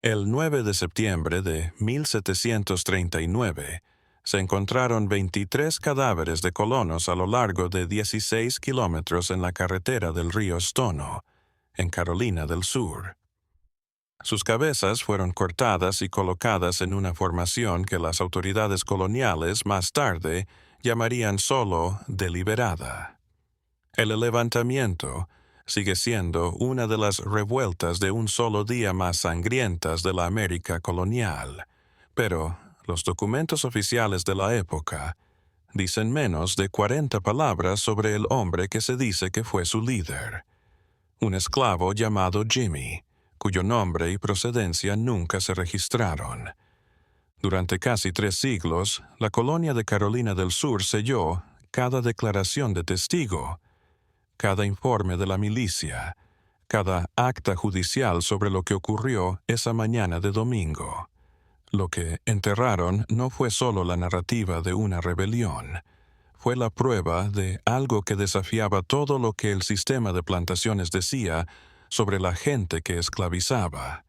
El 9 de septiembre de 1739 se encontraron 23 cadáveres de colonos a lo largo de 16 kilómetros en la carretera del río Stono, en Carolina del Sur. Sus cabezas fueron cortadas y colocadas en una formación que las autoridades coloniales más tarde llamarían solo deliberada. El levantamiento sigue siendo una de las revueltas de un solo día más sangrientas de la América colonial, pero los documentos oficiales de la época dicen menos de 40 palabras sobre el hombre que se dice que fue su líder, un esclavo llamado Jimmy, cuyo nombre y procedencia nunca se registraron. Durante casi 3 siglos, la colonia de Carolina del Sur selló cada declaración de testigo, cada informe de la milicia, cada acta judicial sobre lo que ocurrió esa mañana de domingo. Lo que enterraron no fue solo la narrativa de una rebelión, fue la prueba de algo que desafiaba todo lo que el sistema de plantaciones decía sobre la gente que esclavizaba.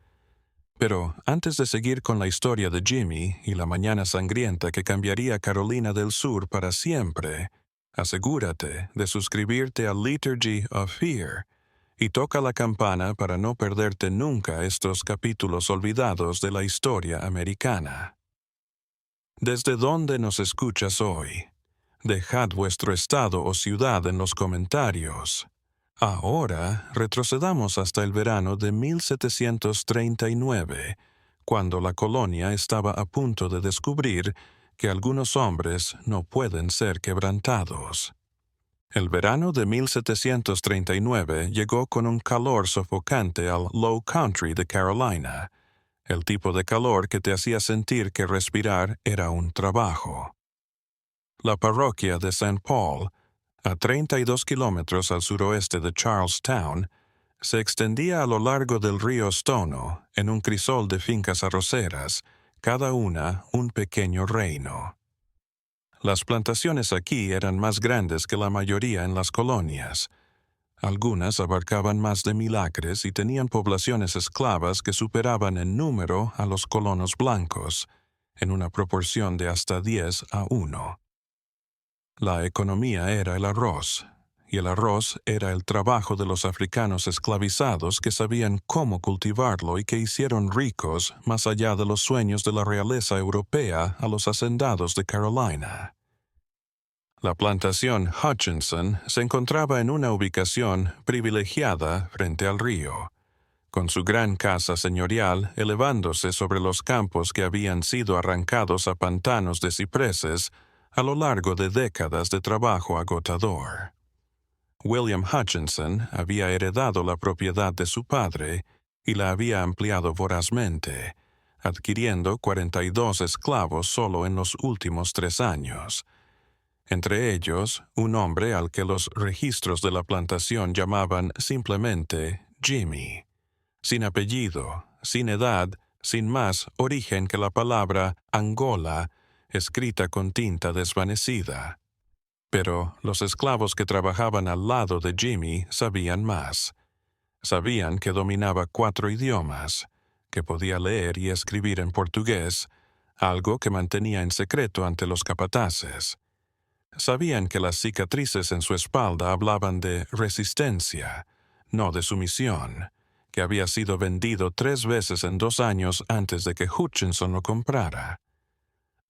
Pero antes de seguir con la historia de Jimmy y la mañana sangrienta que cambiaría Carolina del Sur para siempre, asegúrate de suscribirte a Liturgy of Fear y toca la campana para no perderte nunca estos capítulos olvidados de la historia americana. ¿Desde dónde nos escuchas hoy? Dejad vuestro estado o ciudad en los comentarios. Ahora retrocedamos hasta el verano de 1739, cuando la colonia estaba a punto de descubrir que algunos hombres no pueden ser quebrantados. El verano de 1739 llegó con un calor sofocante al Low Country de Carolina, el tipo de calor que te hacía sentir que respirar era un trabajo. La parroquia de St. Paul, a 32 kilómetros al suroeste de Charlestown, se extendía a lo largo del río Stono en un crisol de fincas arroceras, cada una un pequeño reino. Las plantaciones aquí eran más grandes que la mayoría en las colonias. Algunas abarcaban más de 1000 acres y tenían poblaciones esclavas que superaban en número a los colonos blancos, en una proporción de hasta 10-1. La economía era el arroz, y el arroz era el trabajo de los africanos esclavizados que sabían cómo cultivarlo y que hicieron ricos más allá de los sueños de la realeza europea a los hacendados de Carolina. La plantación Hutchinson se encontraba en una ubicación privilegiada frente al río, con su gran casa señorial elevándose sobre los campos que habían sido arrancados a pantanos de cipreses a lo largo de décadas de trabajo agotador. William Hutchinson había heredado la propiedad de su padre y la había ampliado vorazmente, adquiriendo 42 esclavos solo en los últimos 3 años. Entre ellos, un hombre al que los registros de la plantación llamaban simplemente Jimmy, sin apellido, sin edad, sin más origen que la palabra Angola, escrita con tinta desvanecida. Pero los esclavos que trabajaban al lado de Jimmy sabían más. Sabían que dominaba 4 idiomas, que podía leer y escribir en portugués, algo que mantenía en secreto ante los capataces. Sabían que las cicatrices en su espalda hablaban de resistencia, no de sumisión, que había sido vendido 3 veces en 2 años antes de que Hutchinson lo comprara.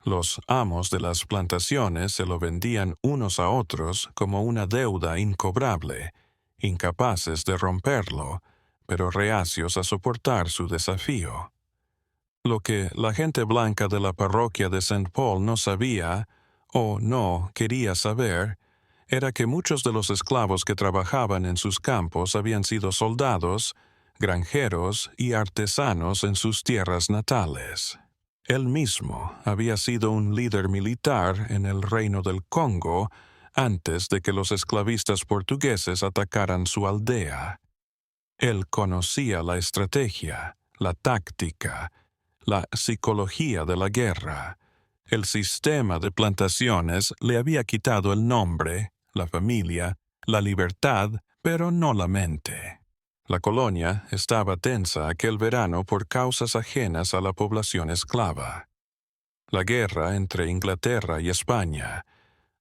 Los amos de las plantaciones se lo vendían unos a otros como una deuda incobrable, incapaces de romperlo, pero reacios a soportar su desafío. Lo que la gente blanca de la parroquia de St. Paul no sabía, o no quería saber, era que muchos de los esclavos que trabajaban en sus campos habían sido soldados, granjeros y artesanos en sus tierras natales. Él mismo había sido un líder militar en el reino del Congo antes de que los esclavistas portugueses atacaran su aldea. Él conocía la estrategia, la táctica, la psicología de la guerra. El sistema de plantaciones le había quitado el nombre, la familia, la libertad, pero no la mente. La colonia estaba tensa aquel verano por causas ajenas a la población esclava. La guerra entre Inglaterra y España,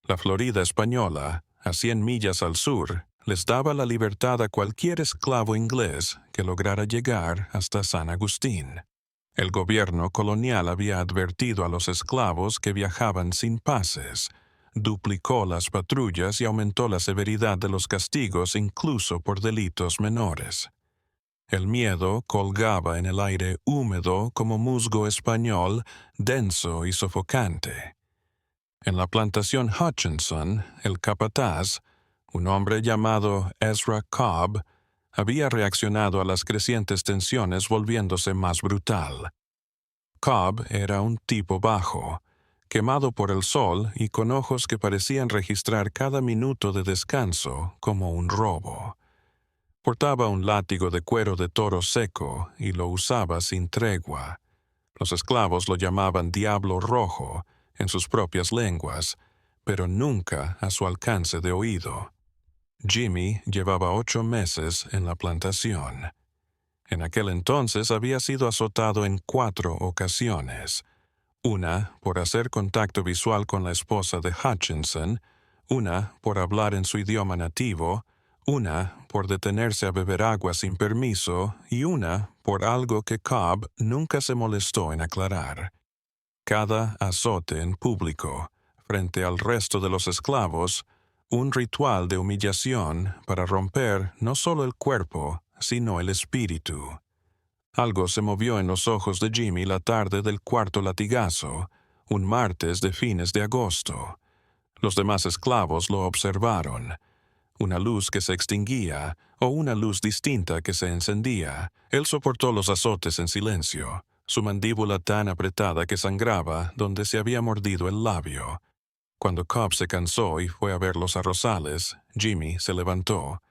la Florida española, a 100 millas al sur, les daba la libertad a cualquier esclavo inglés que lograra llegar hasta San Agustín. El gobierno colonial había advertido a los esclavos que viajaban sin pases, duplicó las patrullas y aumentó la severidad de los castigos incluso por delitos menores. El miedo colgaba en el aire húmedo como musgo español, denso y sofocante. En la plantación Hutchinson, el capataz, un hombre llamado Ezra Cobb, había reaccionado a las crecientes tensiones volviéndose más brutal. Cobb era un tipo bajo, quemado por el sol y con ojos que parecían registrar cada minuto de descanso como un robo. Portaba un látigo de cuero de toro seco y lo usaba sin tregua. Los esclavos lo llamaban Diablo Rojo en sus propias lenguas, pero nunca a su alcance de oído. Jimmy llevaba 8 meses en la plantación. En aquel entonces había sido azotado en 4 ocasiones. Una por hacer contacto visual con la esposa de Hutchinson, una por hablar en su idioma nativo, una por detenerse a beber agua sin permiso y una por algo que Cobb nunca se molestó en aclarar. Cada azote en público, frente al resto de los esclavos, un ritual de humillación para romper no solo el cuerpo, sino el espíritu. Algo se movió en los ojos de Jimmy la tarde del 4.º latigazo, un martes de fines de agosto. Los demás esclavos lo observaron. Una luz que se extinguía o una luz distinta que se encendía. Él soportó los azotes en silencio, su mandíbula tan apretada que sangraba donde se había mordido el labio. Cuando Cobb se cansó y fue a ver los arrozales, Jimmy se levantó.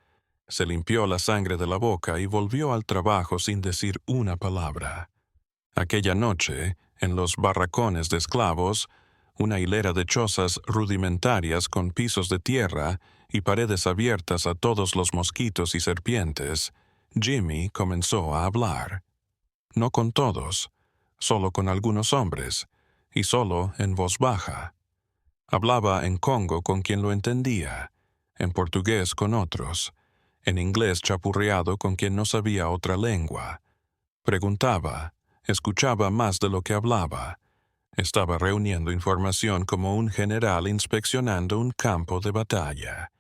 Se limpió la sangre de la boca y volvió al trabajo sin decir una palabra. Aquella noche, en los barracones de esclavos, una hilera de chozas rudimentarias con pisos de tierra y paredes abiertas a todos los mosquitos y serpientes, Jimmy comenzó a hablar. No con todos, solo con algunos hombres, y solo en voz baja. Hablaba en congo con quien lo entendía, en portugués con otros, en inglés chapurreado con quien no sabía otra lengua. Preguntaba, escuchaba más de lo que hablaba. Estaba reuniendo información como un general inspeccionando un campo de batalla.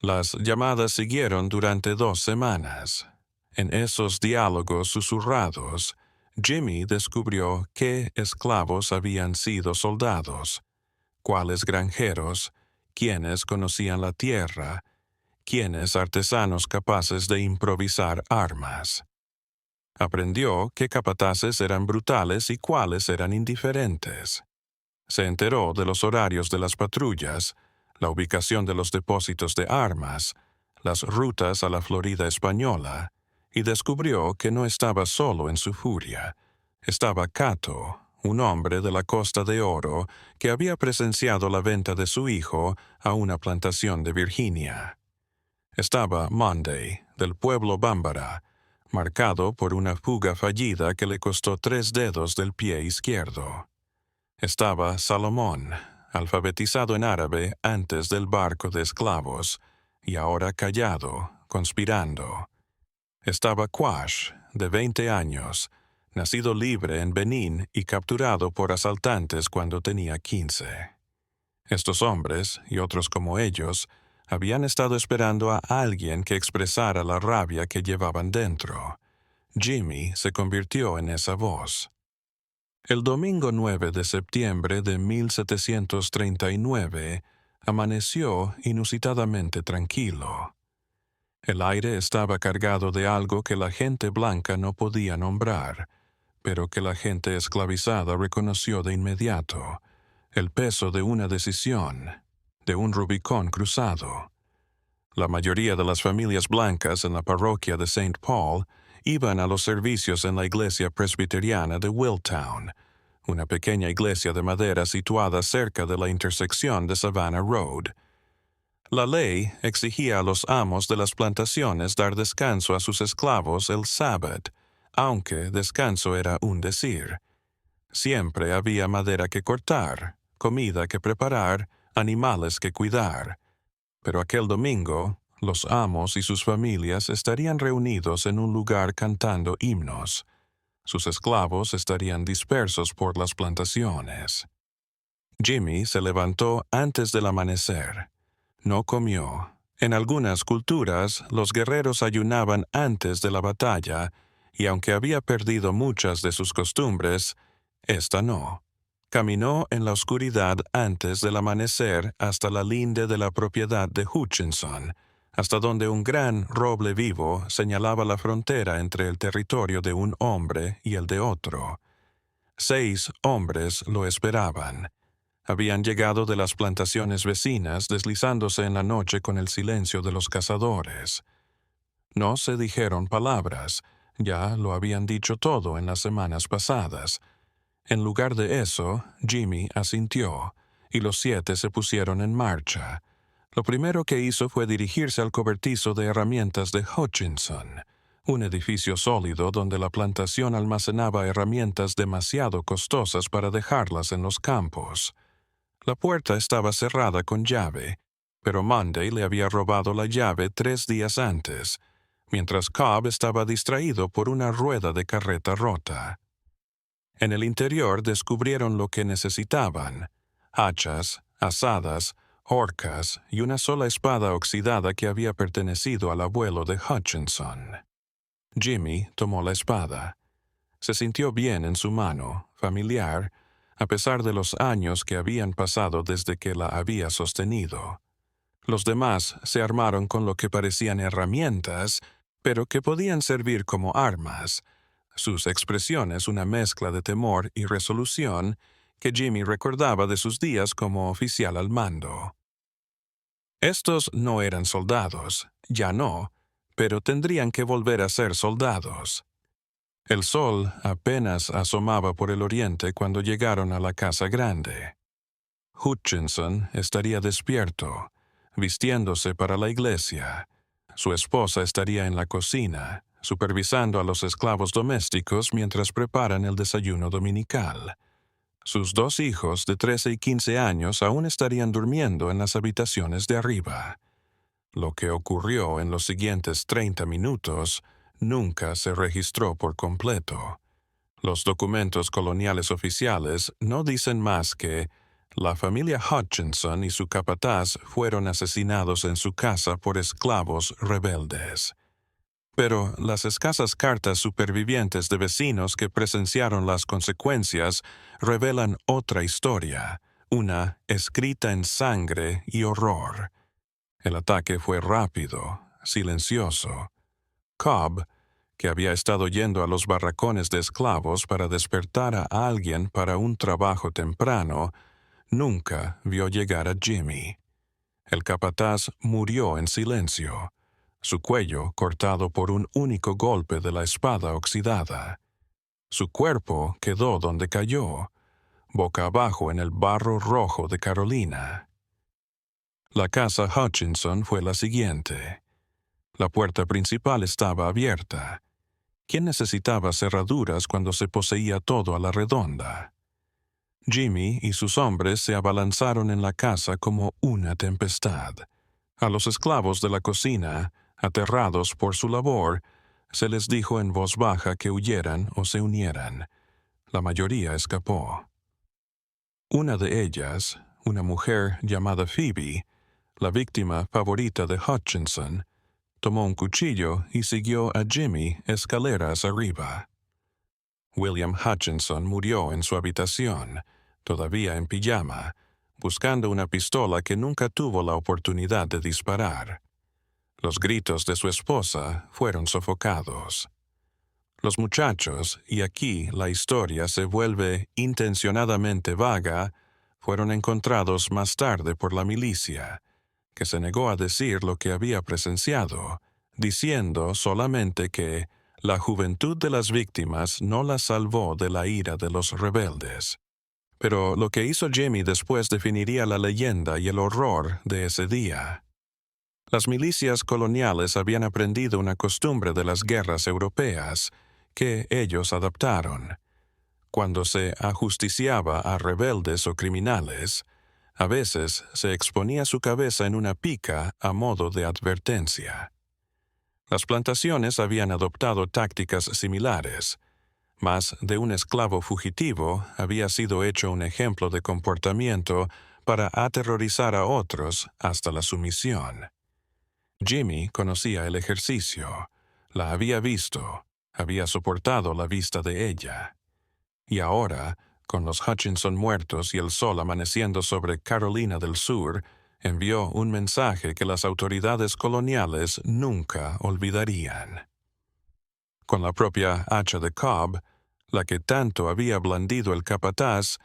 Las llamadas siguieron durante 2 semanas. En esos diálogos susurrados, Jimmy descubrió qué esclavos habían sido soldados, cuáles granjeros, quiénes conocían la tierra, quiénes artesanos capaces de improvisar armas. Aprendió qué capataces eran brutales y cuáles eran indiferentes. Se enteró de los horarios de las patrullas, la ubicación de los depósitos de armas, las rutas a la Florida española, y descubrió que no estaba solo en su furia. Estaba Cato, un hombre de la Costa de Oro que había presenciado la venta de su hijo a una plantación de Virginia. Estaba Monday, del pueblo Bámbara, marcado por una fuga fallida que le costó 3 dedos del pie izquierdo. Estaba Salomón, alfabetizado en árabe antes del barco de esclavos, y ahora callado, conspirando. Estaba Quash, de 20 años, nacido libre en Benín y capturado por asaltantes cuando tenía 15. Estos hombres, y otros como ellos, habían estado esperando a alguien que expresara la rabia que llevaban dentro. Jimmy se convirtió en esa voz. El domingo 9 de septiembre de 1739 amaneció inusitadamente tranquilo. El aire estaba cargado de algo que la gente blanca no podía nombrar, pero que la gente esclavizada reconoció de inmediato: el peso de una decisión, de un Rubicón cruzado. La mayoría de las familias blancas en la parroquia de St. Paul iban a los servicios en la iglesia presbiteriana de Willtown, una pequeña iglesia de madera situada cerca de la intersección de Savannah Road. La ley exigía a los amos de las plantaciones dar descanso a sus esclavos el sábado, aunque descanso era un decir. Siempre había madera que cortar, comida que preparar, animales que cuidar. Pero aquel domingo, los amos y sus familias estarían reunidos en un lugar cantando himnos. Sus esclavos estarían dispersos por las plantaciones. Jimmy se levantó antes del amanecer. No comió. En algunas culturas, los guerreros ayunaban antes de la batalla, y aunque había perdido muchas de sus costumbres, esta no. Caminó en la oscuridad antes del amanecer hasta la linde de la propiedad de Hutchinson, hasta donde un gran roble vivo señalaba la frontera entre el territorio de un hombre y el de otro. 6 hombres lo esperaban. Habían llegado de las plantaciones vecinas, deslizándose en la noche con el silencio de los cazadores. No se dijeron palabras, ya lo habían dicho todo en las semanas pasadas. En lugar de eso, Jimmy asintió, y los 7 se pusieron en marcha. Lo primero que hizo fue dirigirse al cobertizo de herramientas de Hutchinson, un edificio sólido donde la plantación almacenaba herramientas demasiado costosas para dejarlas en los campos. La puerta estaba cerrada con llave, pero Monday le había robado la llave 3 días antes, mientras Cobb estaba distraído por una rueda de carreta rota. En el interior descubrieron lo que necesitaban: hachas, azadas, horcas y una sola espada oxidada que había pertenecido al abuelo de Hutchinson. Jimmy tomó la espada. Se sintió bien en su mano, familiar, a pesar de los años que habían pasado desde que la había sostenido. Los demás se armaron con lo que parecían herramientas, pero que podían servir como armas, sus expresiones una mezcla de temor y resolución que Jimmy recordaba de sus días como oficial al mando. Estos no eran soldados, ya no, pero tendrían que volver a ser soldados. El sol apenas asomaba por el oriente cuando llegaron a la casa grande. Hutchinson estaría despierto, vistiéndose para la iglesia. Su esposa estaría en la cocina, supervisando a los esclavos domésticos mientras preparan el desayuno dominical. Sus 2 hijos de 13 y 15 años aún estarían durmiendo en las habitaciones de arriba. Lo que ocurrió en los siguientes 30 minutos nunca se registró por completo. Los documentos coloniales oficiales no dicen más que la familia Hutchinson y su capataz fueron asesinados en su casa por esclavos rebeldes. Pero las escasas cartas supervivientes de vecinos que presenciaron las consecuencias revelan otra historia, una escrita en sangre y horror. El ataque fue rápido, silencioso. Cobb, que había estado yendo a los barracones de esclavos para despertar a alguien para un trabajo temprano, nunca vio llegar a Jimmy. El capataz murió en silencio, su cuello cortado por un único golpe de la espada oxidada. Su cuerpo quedó donde cayó, boca abajo en el barro rojo de Carolina. La casa Hutchinson fue la siguiente. La puerta principal estaba abierta. ¿Quién necesitaba cerraduras cuando se poseía todo a la redonda? Jimmy y sus hombres se abalanzaron en la casa como una tempestad. A los esclavos de la cocina, aterrados por su labor, se les dijo en voz baja que huyeran o se unieran. La mayoría escapó. Una de ellas, una mujer llamada Phoebe, la víctima favorita de Hutchinson, tomó un cuchillo y siguió a Jimmy escaleras arriba. William Hutchinson murió en su habitación, todavía en pijama, buscando una pistola que nunca tuvo la oportunidad de disparar. Los gritos de su esposa fueron sofocados. Los muchachos, y aquí la historia se vuelve intencionadamente vaga, fueron encontrados más tarde por la milicia, que se negó a decir lo que había presenciado, diciendo solamente que la juventud de las víctimas no las salvó de la ira de los rebeldes. Pero lo que hizo Jimmy después definiría la leyenda y el horror de ese día. Las milicias coloniales habían aprendido una costumbre de las guerras europeas, que ellos adaptaron. Cuando se ajusticiaba a rebeldes o criminales, a veces se exponía su cabeza en una pica a modo de advertencia. Las plantaciones habían adoptado tácticas similares, mas de un esclavo fugitivo había sido hecho un ejemplo de comportamiento para aterrorizar a otros hasta la sumisión. Jimmy conocía el ejercicio, la había visto, había soportado la vista de ella. Y ahora, con los Hutchinson muertos y el sol amaneciendo sobre Carolina del Sur, envió un mensaje que las autoridades coloniales nunca olvidarían. Con la propia hacha de Cobb, la que tanto había blandido el capataz,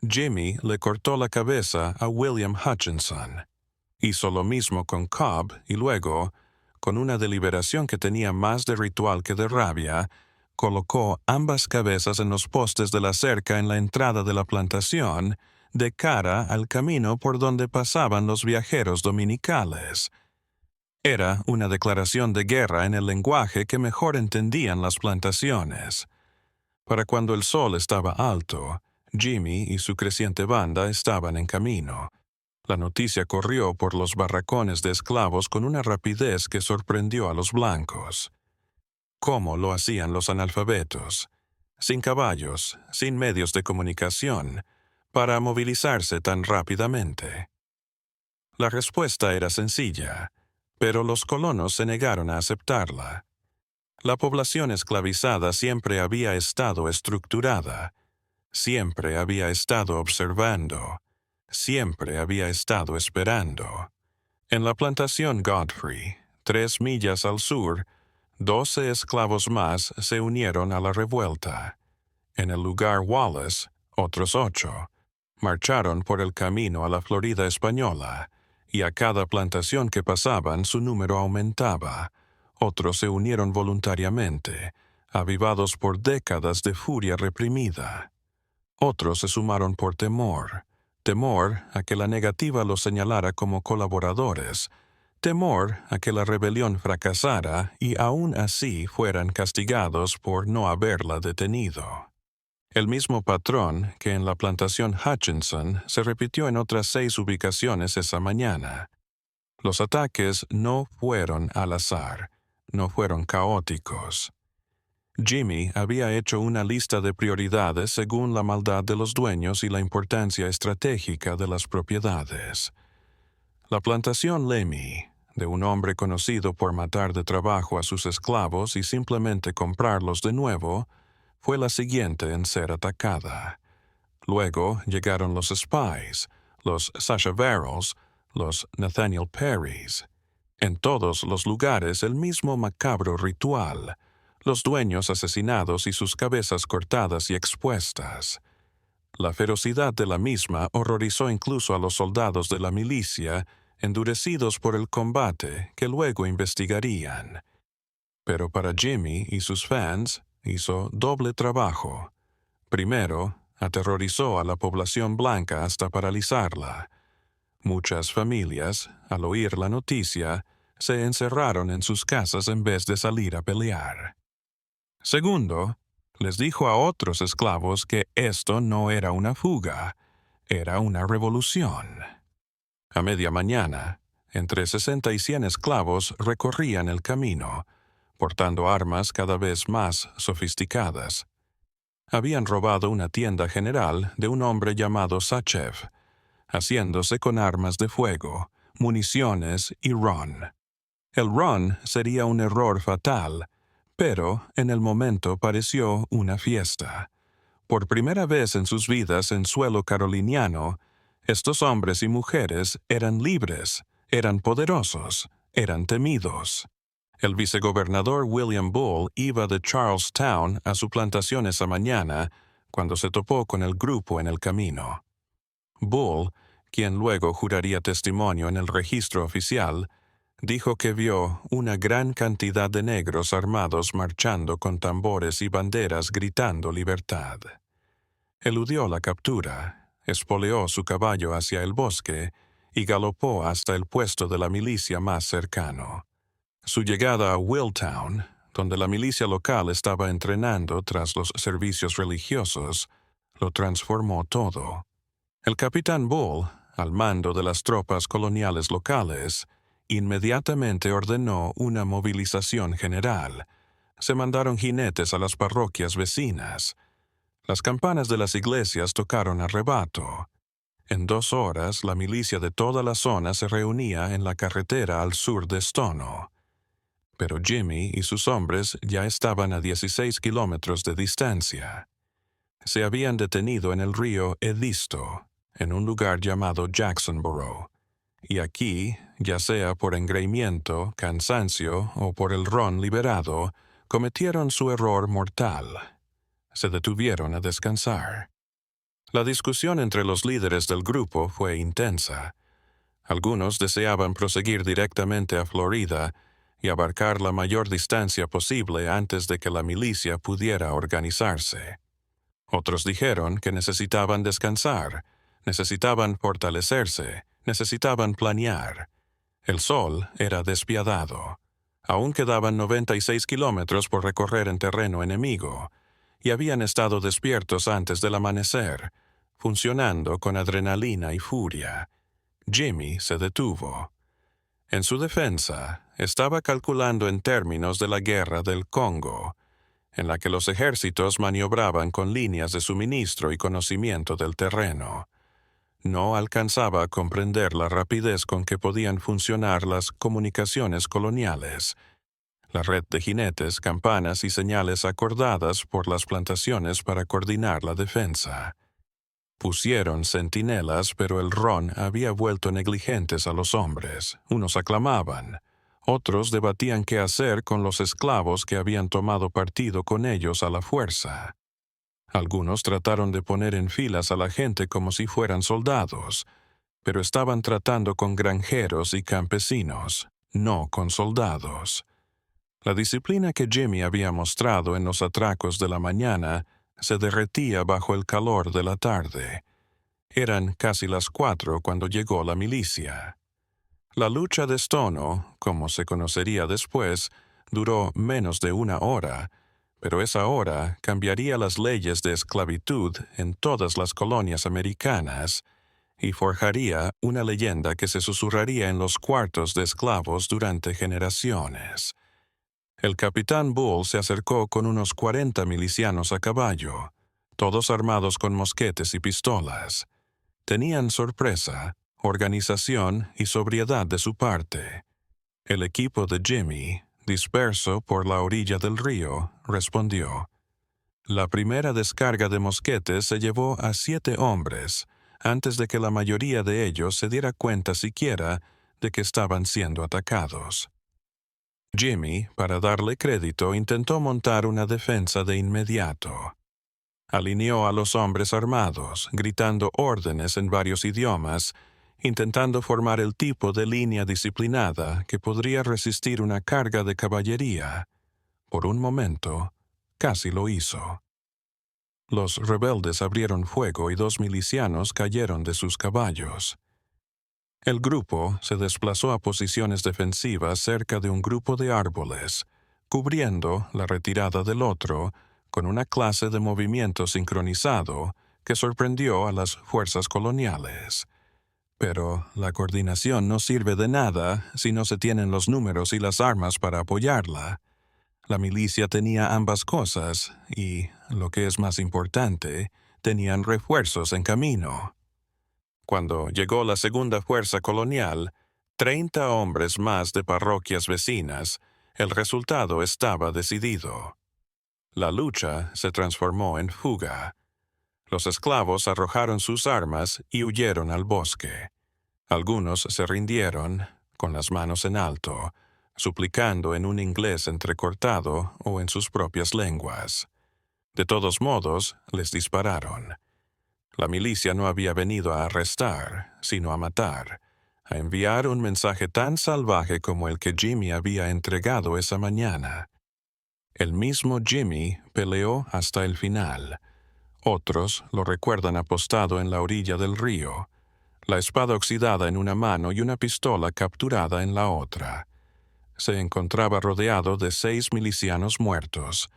Jimmy le cortó la cabeza a William Hutchinson. Hizo lo mismo con Cobb y luego, con una deliberación que tenía más de ritual que de rabia, colocó ambas cabezas en los postes de la cerca en la entrada de la plantación, de cara al camino por donde pasaban los viajeros dominicales. Era una declaración de guerra en el lenguaje que mejor entendían las plantaciones. Para cuando el sol estaba alto, Jimmy y su creciente banda estaban en camino. La noticia corrió por los barracones de esclavos con una rapidez que sorprendió a los blancos. ¿Cómo lo hacían los analfabetos? Sin caballos, sin medios de comunicación, para movilizarse tan rápidamente. La respuesta era sencilla, pero los colonos se negaron a aceptarla. La población esclavizada siempre había estado estructurada, siempre había estado observando, siempre había estado esperando. En la plantación Godfrey, 3 millas al sur, 12 esclavos más se unieron a la revuelta. En el lugar Wallace, otros 8, marcharon por el camino a la Florida española, y a cada plantación que pasaban su número aumentaba. Otros se unieron voluntariamente, avivados por décadas de furia reprimida. Otros se sumaron por temor a que la negativa los señalara como colaboradores, temor a que la rebelión fracasara y aún así fueran castigados por no haberla detenido. El mismo patrón que en la plantación Hutchinson se repitió en otras 6 ubicaciones esa mañana. Los ataques no fueron al azar, no fueron caóticos. Jimmy había hecho una lista de prioridades según la maldad de los dueños y la importancia estratégica de las propiedades. La plantación Lemmy, de un hombre conocido por matar de trabajo a sus esclavos y simplemente comprarlos de nuevo, fue la siguiente en ser atacada. Luego llegaron los Spies, los Sasha Verrills, los Nathaniel Perrys. En todos los lugares el mismo macabro ritual, los dueños asesinados y sus cabezas cortadas y expuestas. La ferocidad de la misma horrorizó incluso a los soldados de la milicia, endurecidos por el combate que luego investigarían. Pero para Jimmy y sus fans hizo doble trabajo. Primero, aterrorizó a la población blanca hasta paralizarla. Muchas familias, al oír la noticia, se encerraron en sus casas en vez de salir a pelear. Segundo, les dijo a otros esclavos que esto no era una fuga, era una revolución. A media mañana, entre 60 y 100 esclavos recorrían el camino, portando armas cada vez más sofisticadas. Habían robado una tienda general de un hombre llamado Sachev, haciéndose con armas de fuego, municiones y ron. El ron sería un error fatal, pero en el momento pareció una fiesta. Por primera vez en sus vidas en suelo caroliniano, estos hombres y mujeres eran libres, eran poderosos, eran temidos. El vicegobernador William Bull iba de Charlestown a su plantación esa mañana cuando se topó con el grupo en el camino. Bull, quien luego juraría testimonio en el registro oficial, dijo que vio una gran cantidad de negros armados marchando con tambores y banderas gritando libertad. Eludió la captura, espoleó su caballo hacia el bosque y galopó hasta el puesto de la milicia más cercano. Su llegada a Willtown, donde la milicia local estaba entrenando tras los servicios religiosos, lo transformó todo. El capitán Bull, al mando de las tropas coloniales locales, inmediatamente ordenó una movilización general. Se mandaron jinetes a las parroquias vecinas. Las campanas de las iglesias tocaron a rebato. En 2 horas, la milicia de toda la zona se reunía en la carretera al sur de Stono. Pero Jimmy y sus hombres ya estaban a 16 kilómetros de distancia. Se habían detenido en el río Edisto, en un lugar llamado Jacksonboro, y aquí, ya sea por engreimiento, cansancio o por el ron liberado, cometieron su error mortal. Se detuvieron a descansar. La discusión entre los líderes del grupo fue intensa. Algunos deseaban proseguir directamente a Florida y abarcar la mayor distancia posible antes de que la milicia pudiera organizarse. Otros dijeron que necesitaban descansar, necesitaban fortalecerse, necesitaban planear. El sol era despiadado. Aún quedaban 96 kilómetros por recorrer en terreno enemigo, y habían estado despiertos antes del amanecer, funcionando con adrenalina y furia. Jimmy se detuvo. En su defensa, estaba calculando en términos de la guerra del Congo, en la que los ejércitos maniobraban con líneas de suministro y conocimiento del terreno. No alcanzaba a comprender la rapidez con que podían funcionar las comunicaciones coloniales, la red de jinetes, campanas y señales acordadas por las plantaciones para coordinar la defensa. Pusieron centinelas, pero el ron había vuelto negligentes a los hombres. Unos aclamaban. Otros debatían qué hacer con los esclavos que habían tomado partido con ellos a la fuerza. Algunos trataron de poner en filas a la gente como si fueran soldados, pero estaban tratando con granjeros y campesinos, no con soldados. La disciplina que Jimmy había mostrado en los atracos de la mañana se derretía bajo el calor de la tarde. Eran casi las 4 cuando llegó la milicia. La lucha de Stono, como se conocería después, duró menos de 1 hora, pero esa hora cambiaría las leyes de esclavitud en todas las colonias americanas y forjaría una leyenda que se susurraría en los cuartos de esclavos durante generaciones. El capitán Bull se acercó con unos 40 milicianos a caballo, todos armados con mosquetes y pistolas. Tenían sorpresa, organización y sobriedad de su parte. El equipo de Jimmy, disperso por la orilla del río, respondió. La primera descarga de mosquetes se llevó a 7 hombres, antes de que la mayoría de ellos se diera cuenta siquiera de que estaban siendo atacados. Jimmy, para darle crédito, intentó montar una defensa de inmediato. Alineó a los hombres armados, gritando órdenes en varios idiomas, intentando formar el tipo de línea disciplinada que podría resistir una carga de caballería. Por un momento, casi lo hizo. Los rebeldes abrieron fuego y 2 milicianos cayeron de sus caballos. El grupo se desplazó a posiciones defensivas cerca de un grupo de árboles, cubriendo la retirada del otro con una clase de movimiento sincronizado que sorprendió a las fuerzas coloniales. Pero la coordinación no sirve de nada si no se tienen los números y las armas para apoyarla. La milicia tenía ambas cosas y, lo que es más importante, tenían refuerzos en camino. Cuando llegó la segunda fuerza colonial, 30 hombres más de parroquias vecinas, el resultado estaba decidido. La lucha se transformó en fuga. Los esclavos arrojaron sus armas y huyeron al bosque. Algunos se rindieron, con las manos en alto, suplicando en un inglés entrecortado o en sus propias lenguas. De todos modos, les dispararon. La milicia no había venido a arrestar, sino a matar, a enviar un mensaje tan salvaje como el que Jimmy había entregado esa mañana. El mismo Jimmy peleó hasta el final. Otros lo recuerdan apostado en la orilla del río. la espada oxidada en una mano y una pistola capturada en la otra. Se encontraba rodeado de 6 milicianos muertos,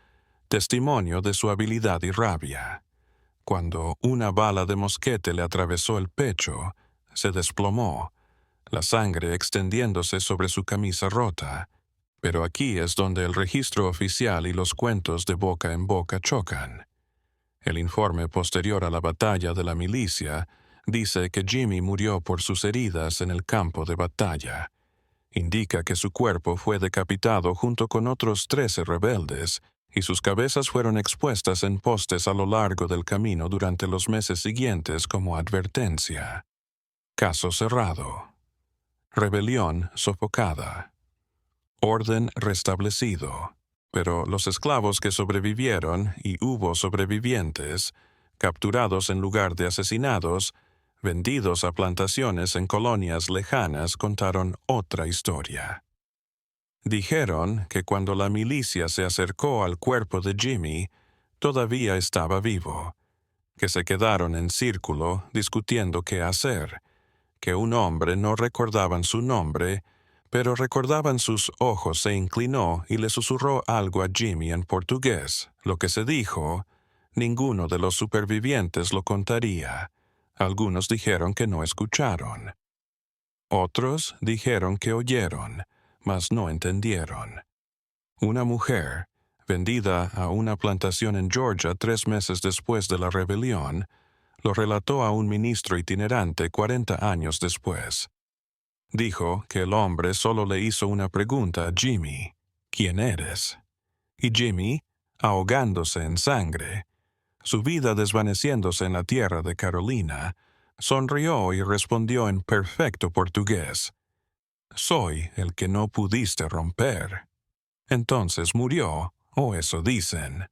testimonio de su habilidad y rabia. Cuando una bala de mosquete le atravesó el pecho, se desplomó, la sangre extendiéndose sobre su camisa rota. Pero aquí es donde el registro oficial y los cuentos de boca en boca chocan. El informe posterior a la batalla de la milicia dice que Jimmy murió por sus heridas en el campo de batalla. Indica que su cuerpo fue decapitado junto con otros 13 rebeldes y sus cabezas fueron expuestas en postes a lo largo del camino durante los meses siguientes como advertencia. Caso cerrado. Rebelión sofocada. Orden restablecido. Pero los esclavos que sobrevivieron, y hubo sobrevivientes, capturados en lugar de asesinados, vendidos a plantaciones en colonias lejanas, contaron otra historia. Dijeron que cuando la milicia se acercó al cuerpo de Jimmy, todavía estaba vivo, que se quedaron en círculo discutiendo qué hacer, que un hombre no recordaban su nombre, pero recordaban sus ojos. Se inclinó y le susurró algo a Jimmy en portugués. Lo que se dijo, ninguno de los supervivientes lo contaría. Algunos dijeron que no escucharon. Otros dijeron que oyeron, mas no entendieron. Una mujer, vendida a una plantación en Georgia 3 meses después de la rebelión, lo relató a un ministro itinerante 40 años después. Dijo que el hombre solo le hizo una pregunta a Jimmy: ¿quién eres? Y Jimmy, ahogándose en sangre, su vida desvaneciéndose en la tierra de Carolina, sonrió y respondió en perfecto portugués: soy el que no pudiste romper. Entonces murió, o eso dicen.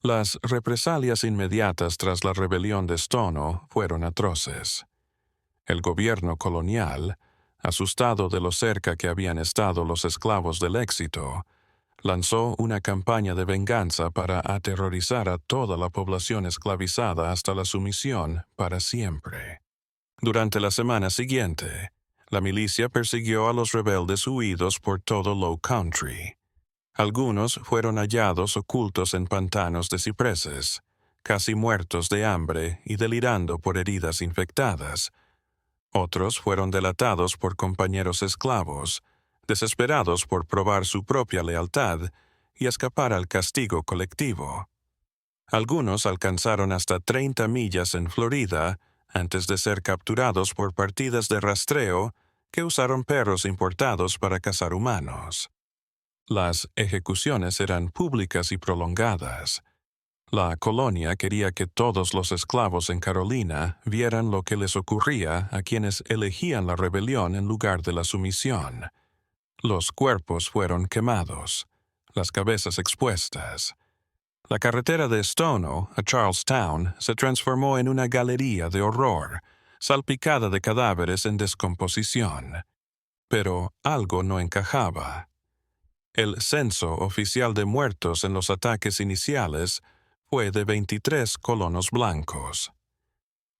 Las represalias inmediatas tras la rebelión de Stono fueron atroces. El gobierno colonial, asustado de lo cerca que habían estado los esclavos del éxito, lanzó una campaña de venganza para aterrorizar a toda la población esclavizada hasta la sumisión para siempre. Durante la semana siguiente, la milicia persiguió a los rebeldes huidos por todo Low Country. Algunos fueron hallados ocultos en pantanos de cipreses, casi muertos de hambre y delirando por heridas infectadas. Otros fueron delatados por compañeros esclavos, desesperados por probar su propia lealtad y escapar al castigo colectivo. Algunos alcanzaron hasta 30 millas en Florida antes de ser capturados por partidas de rastreo que usaron perros importados para cazar humanos. Las ejecuciones eran públicas y prolongadas. La colonia quería que todos los esclavos en Carolina vieran lo que les ocurría a quienes elegían la rebelión en lugar de la sumisión. Los cuerpos fueron quemados, las cabezas expuestas. La carretera de Stono a Charlestown se transformó en una galería de horror, salpicada de cadáveres en descomposición. Pero algo no encajaba. El censo oficial de muertos en los ataques iniciales fue de 23 colonos blancos.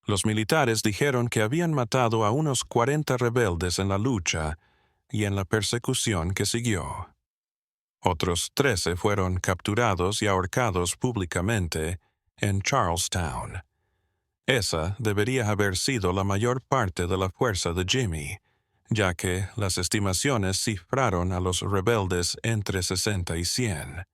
Los militares dijeron que habían matado a unos 40 rebeldes en la lucha y en la persecución que siguió. Otros 13 fueron capturados y ahorcados públicamente en Charlestown. Esa debería haber sido la mayor parte de la fuerza de Jimmy, ya que las estimaciones cifraron a los rebeldes entre 60 y 100.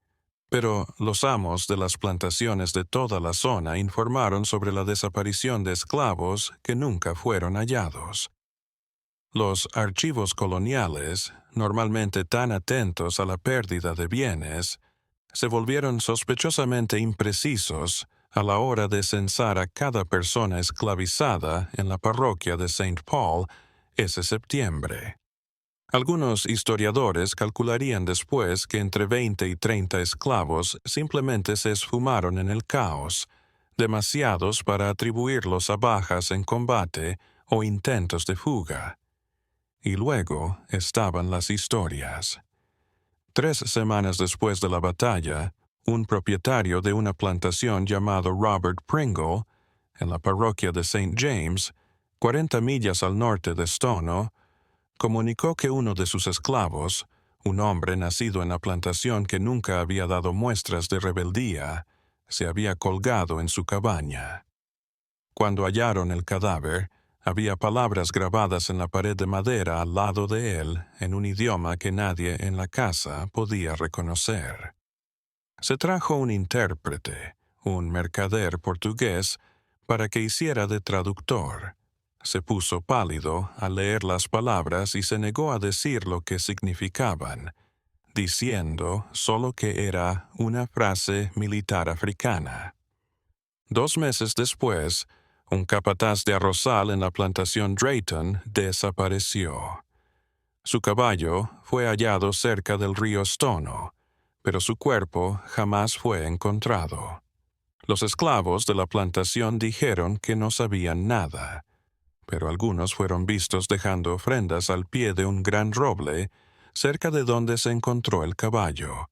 Pero los amos de las plantaciones de toda la zona informaron sobre la desaparición de esclavos que nunca fueron hallados. Los archivos coloniales, normalmente tan atentos a la pérdida de bienes, se volvieron sospechosamente imprecisos a la hora de censar a cada persona esclavizada en la parroquia de St. Paul ese septiembre. Algunos historiadores calcularían después que entre 20 y 30 esclavos simplemente se esfumaron en el caos, demasiados para atribuirlos a bajas en combate o intentos de fuga. Y luego estaban las historias. 3 semanas después de la batalla, un propietario de una plantación llamado Robert Pringle, en la parroquia de St. James, 40 millas al norte de Stono, comunicó que uno de sus esclavos, un hombre nacido en la plantación que nunca había dado muestras de rebeldía, se había colgado en su cabaña. Cuando hallaron el cadáver, había palabras grabadas en la pared de madera al lado de él en un idioma que nadie en la casa podía reconocer. Se trajo un intérprete, un mercader portugués, para que hiciera de traductor. Se puso pálido al leer las palabras y se negó a decir lo que significaban, diciendo solo que era una frase militar africana. 2 meses después, un capataz de arrozal en la plantación Drayton desapareció. Su caballo fue hallado cerca del río Stono, pero su cuerpo jamás fue encontrado. Los esclavos de la plantación dijeron que no sabían nada, pero algunos fueron vistos dejando ofrendas al pie de un gran roble cerca de donde se encontró el caballo.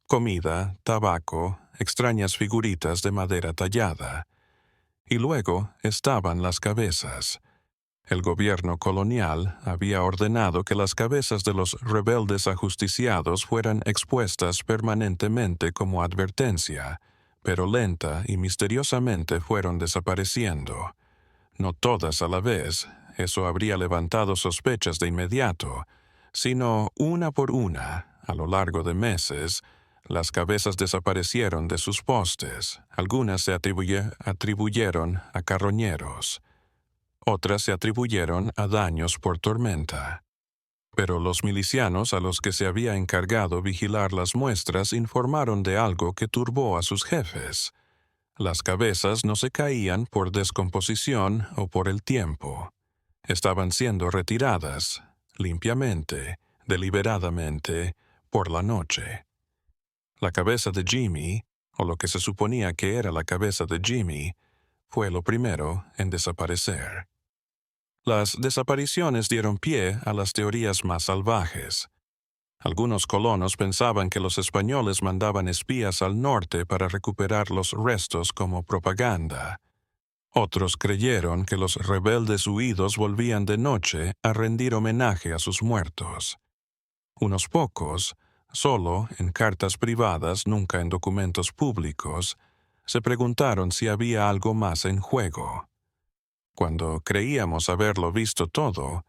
Comida, tabaco, extrañas figuritas de madera tallada. Y luego estaban las cabezas. El gobierno colonial había ordenado que las cabezas de los rebeldes ajusticiados fueran expuestas permanentemente como advertencia, pero lenta y misteriosamente fueron desapareciendo. No todas a la vez, eso habría levantado sospechas de inmediato, sino una por una, a lo largo de meses, las cabezas desaparecieron de sus postes. Algunas se atribuyeron a carroñeros. Otras se atribuyeron a daños por tormenta. Pero los milicianos a los que se había encargado vigilar las muestras informaron de algo que turbó a sus jefes. Las cabezas no se caían por descomposición o por el tiempo. Estaban siendo retiradas, limpiamente, deliberadamente, por la noche. La cabeza de Jimmy, o lo que se suponía que era la cabeza de Jimmy, fue lo primero en desaparecer. Las desapariciones dieron pie a las teorías más salvajes. Algunos colonos pensaban que los españoles mandaban espías al norte para recuperar los restos como propaganda. Otros creyeron que los rebeldes huidos volvían de noche a rendir homenaje a sus muertos. Unos pocos, solo en cartas privadas, nunca en documentos públicos, se preguntaron si había algo más en juego. Cuando creíamos haberlo visto todo,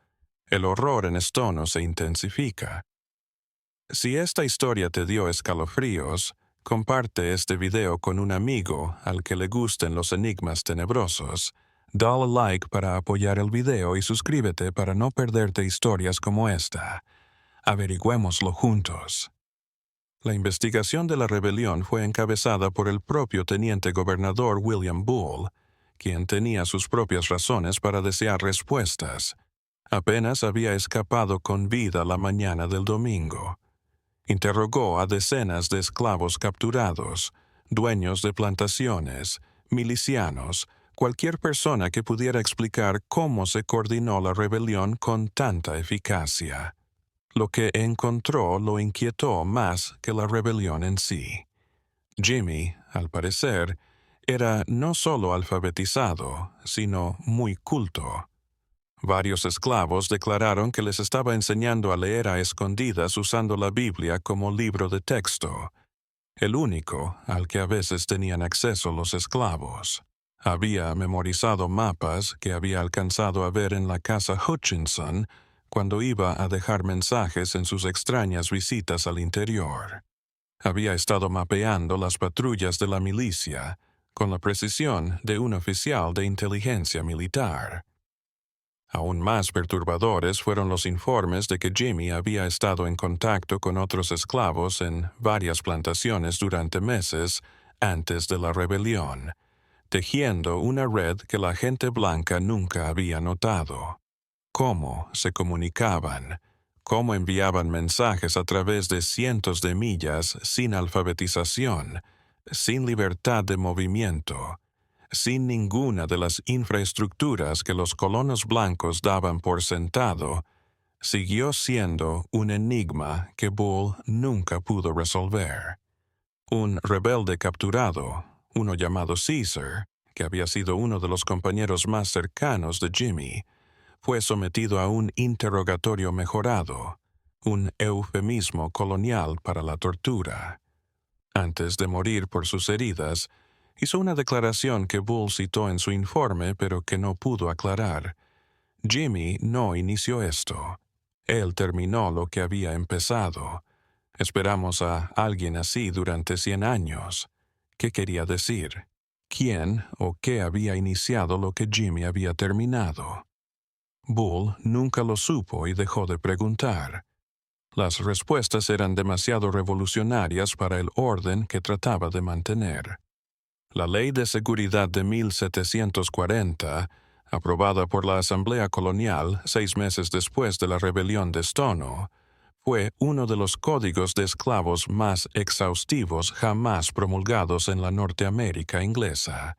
el horror en Stono se intensifica. Si esta historia te dio escalofríos, comparte este video con un amigo al que le gusten los enigmas tenebrosos. Dale like para apoyar el video y suscríbete para no perderte historias como esta. Averigüémoslo juntos. La investigación de la rebelión fue encabezada por el propio teniente gobernador William Bull, quien tenía sus propias razones para desear respuestas. Apenas había escapado con vida la mañana del domingo. Interrogó a decenas de esclavos capturados, dueños de plantaciones, milicianos, cualquier persona que pudiera explicar cómo se coordinó la rebelión con tanta eficacia. Lo que encontró lo inquietó más que la rebelión en sí. Jimmy, al parecer, era no solo alfabetizado, sino muy culto. Varios esclavos declararon que les estaba enseñando a leer a escondidas usando la Biblia como libro de texto, el único al que a veces tenían acceso los esclavos. Había memorizado mapas que había alcanzado a ver en la casa Hutchinson cuando iba a dejar mensajes en sus extrañas visitas al interior. Había estado mapeando las patrullas de la milicia con la precisión de un oficial de inteligencia militar. Aún más perturbadores fueron los informes de que Jimmy había estado en contacto con otros esclavos en varias plantaciones durante meses antes de la rebelión, tejiendo una red que la gente blanca nunca había notado. Cómo se comunicaban, cómo enviaban mensajes a través de cientos de millas sin alfabetización, sin libertad de movimiento, sin ninguna de las infraestructuras que los colonos blancos daban por sentado, siguió siendo un enigma que Bull nunca pudo resolver. Un rebelde capturado, uno llamado Caesar, que había sido uno de los compañeros más cercanos de Jimmy, fue sometido a un interrogatorio mejorado, un eufemismo colonial para la tortura. Antes de morir por sus heridas, hizo una declaración que Bull citó en su informe pero que no pudo aclarar. Jimmy no inició esto. Él terminó lo que había empezado. Esperamos a alguien así durante 100 años. ¿Qué quería decir? ¿Quién o qué había iniciado lo que Jimmy había terminado? Bull nunca lo supo y dejó de preguntar. Las respuestas eran demasiado revolucionarias para el orden que trataba de mantener. La Ley de Seguridad de 1740, aprobada por la Asamblea Colonial 6 meses después de la rebelión de Stono, fue uno de los códigos de esclavos más exhaustivos jamás promulgados en la Norteamérica inglesa.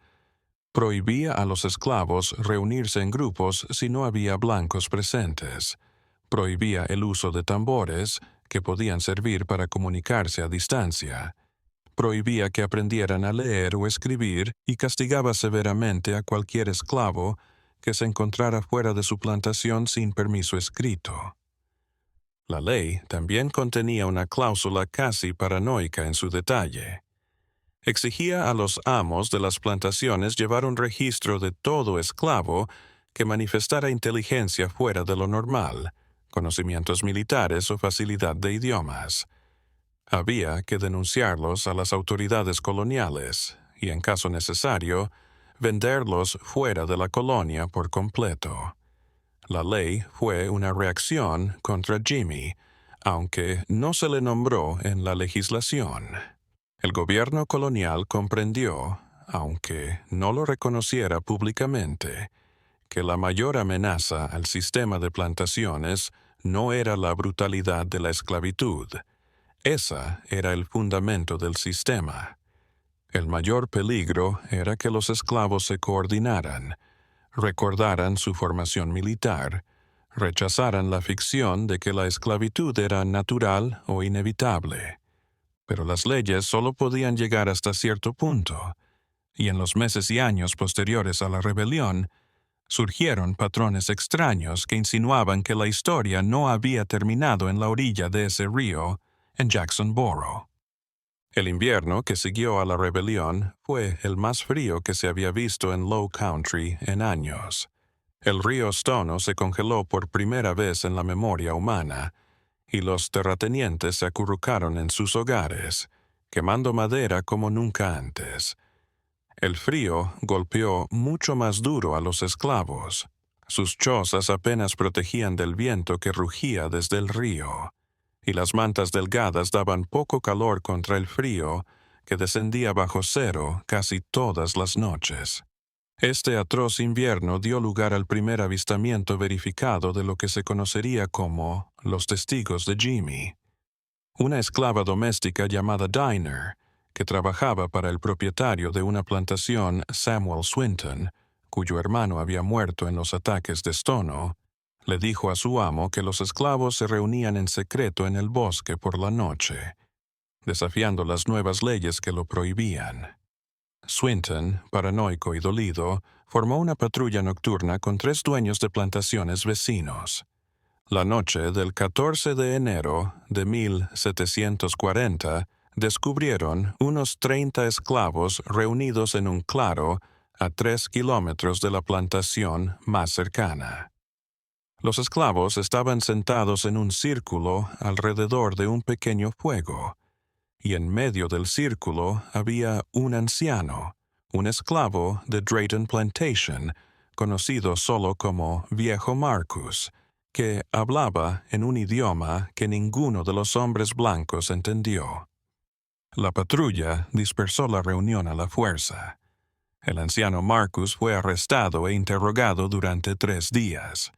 Prohibía a los esclavos reunirse en grupos si no había blancos presentes. Prohibía el uso de tambores, que podían servir para comunicarse a distancia. Prohibía que aprendieran a leer o escribir y castigaba severamente a cualquier esclavo que se encontrara fuera de su plantación sin permiso escrito. La ley también contenía una cláusula casi paranoica en su detalle. Exigía a los amos de las plantaciones llevar un registro de todo esclavo que manifestara inteligencia fuera de lo normal, conocimientos militares o facilidad de idiomas. Había que denunciarlos a las autoridades coloniales y, en caso necesario, venderlos fuera de la colonia por completo. La ley fue una reacción contra Jimmy, aunque no se le nombró en la legislación. El gobierno colonial comprendió, aunque no lo reconociera públicamente, que la mayor amenaza al sistema de plantaciones no era la brutalidad de la esclavitud. Esa era el fundamento del sistema. El mayor peligro era que los esclavos se coordinaran, recordaran su formación militar, rechazaran la ficción de que la esclavitud era natural o inevitable. Pero las leyes solo podían llegar hasta cierto punto, y en los meses y años posteriores a la rebelión, surgieron patrones extraños que insinuaban que la historia no había terminado en la orilla de ese río, en Jackson Boro. El invierno que siguió a la rebelión fue el más frío que se había visto en Low Country en años. El río Stono se congeló por primera vez en la memoria humana, y los terratenientes se acurrucaron en sus hogares, quemando madera como nunca antes. El frío golpeó mucho más duro a los esclavos. Sus chozas apenas protegían del viento que rugía desde el río, y las mantas delgadas daban poco calor contra el frío que descendía bajo cero casi todas las noches. Este atroz invierno dio lugar al primer avistamiento verificado de lo que se conocería como los testigos de Jimmy. Una esclava doméstica llamada Diner, que trabajaba para el propietario de una plantación, Samuel Swinton, cuyo hermano había muerto en los ataques de Stono, le dijo a su amo que los esclavos se reunían en secreto en el bosque por la noche, desafiando las nuevas leyes que lo prohibían. Swinton, paranoico y dolido, formó una patrulla nocturna con 3 dueños de plantaciones vecinos. La noche del 14 de enero de 1740, descubrieron unos 30 esclavos reunidos en un claro a 3 kilómetros de la plantación más cercana. Los esclavos estaban sentados en un círculo alrededor de un pequeño fuego, y en medio del círculo había un anciano, un esclavo de Drayton Plantation, conocido solo como Viejo Marcus, que hablaba en un idioma que ninguno de los hombres blancos entendió. La patrulla dispersó la reunión a la fuerza. El anciano Marcus fue arrestado e interrogado durante 3 días.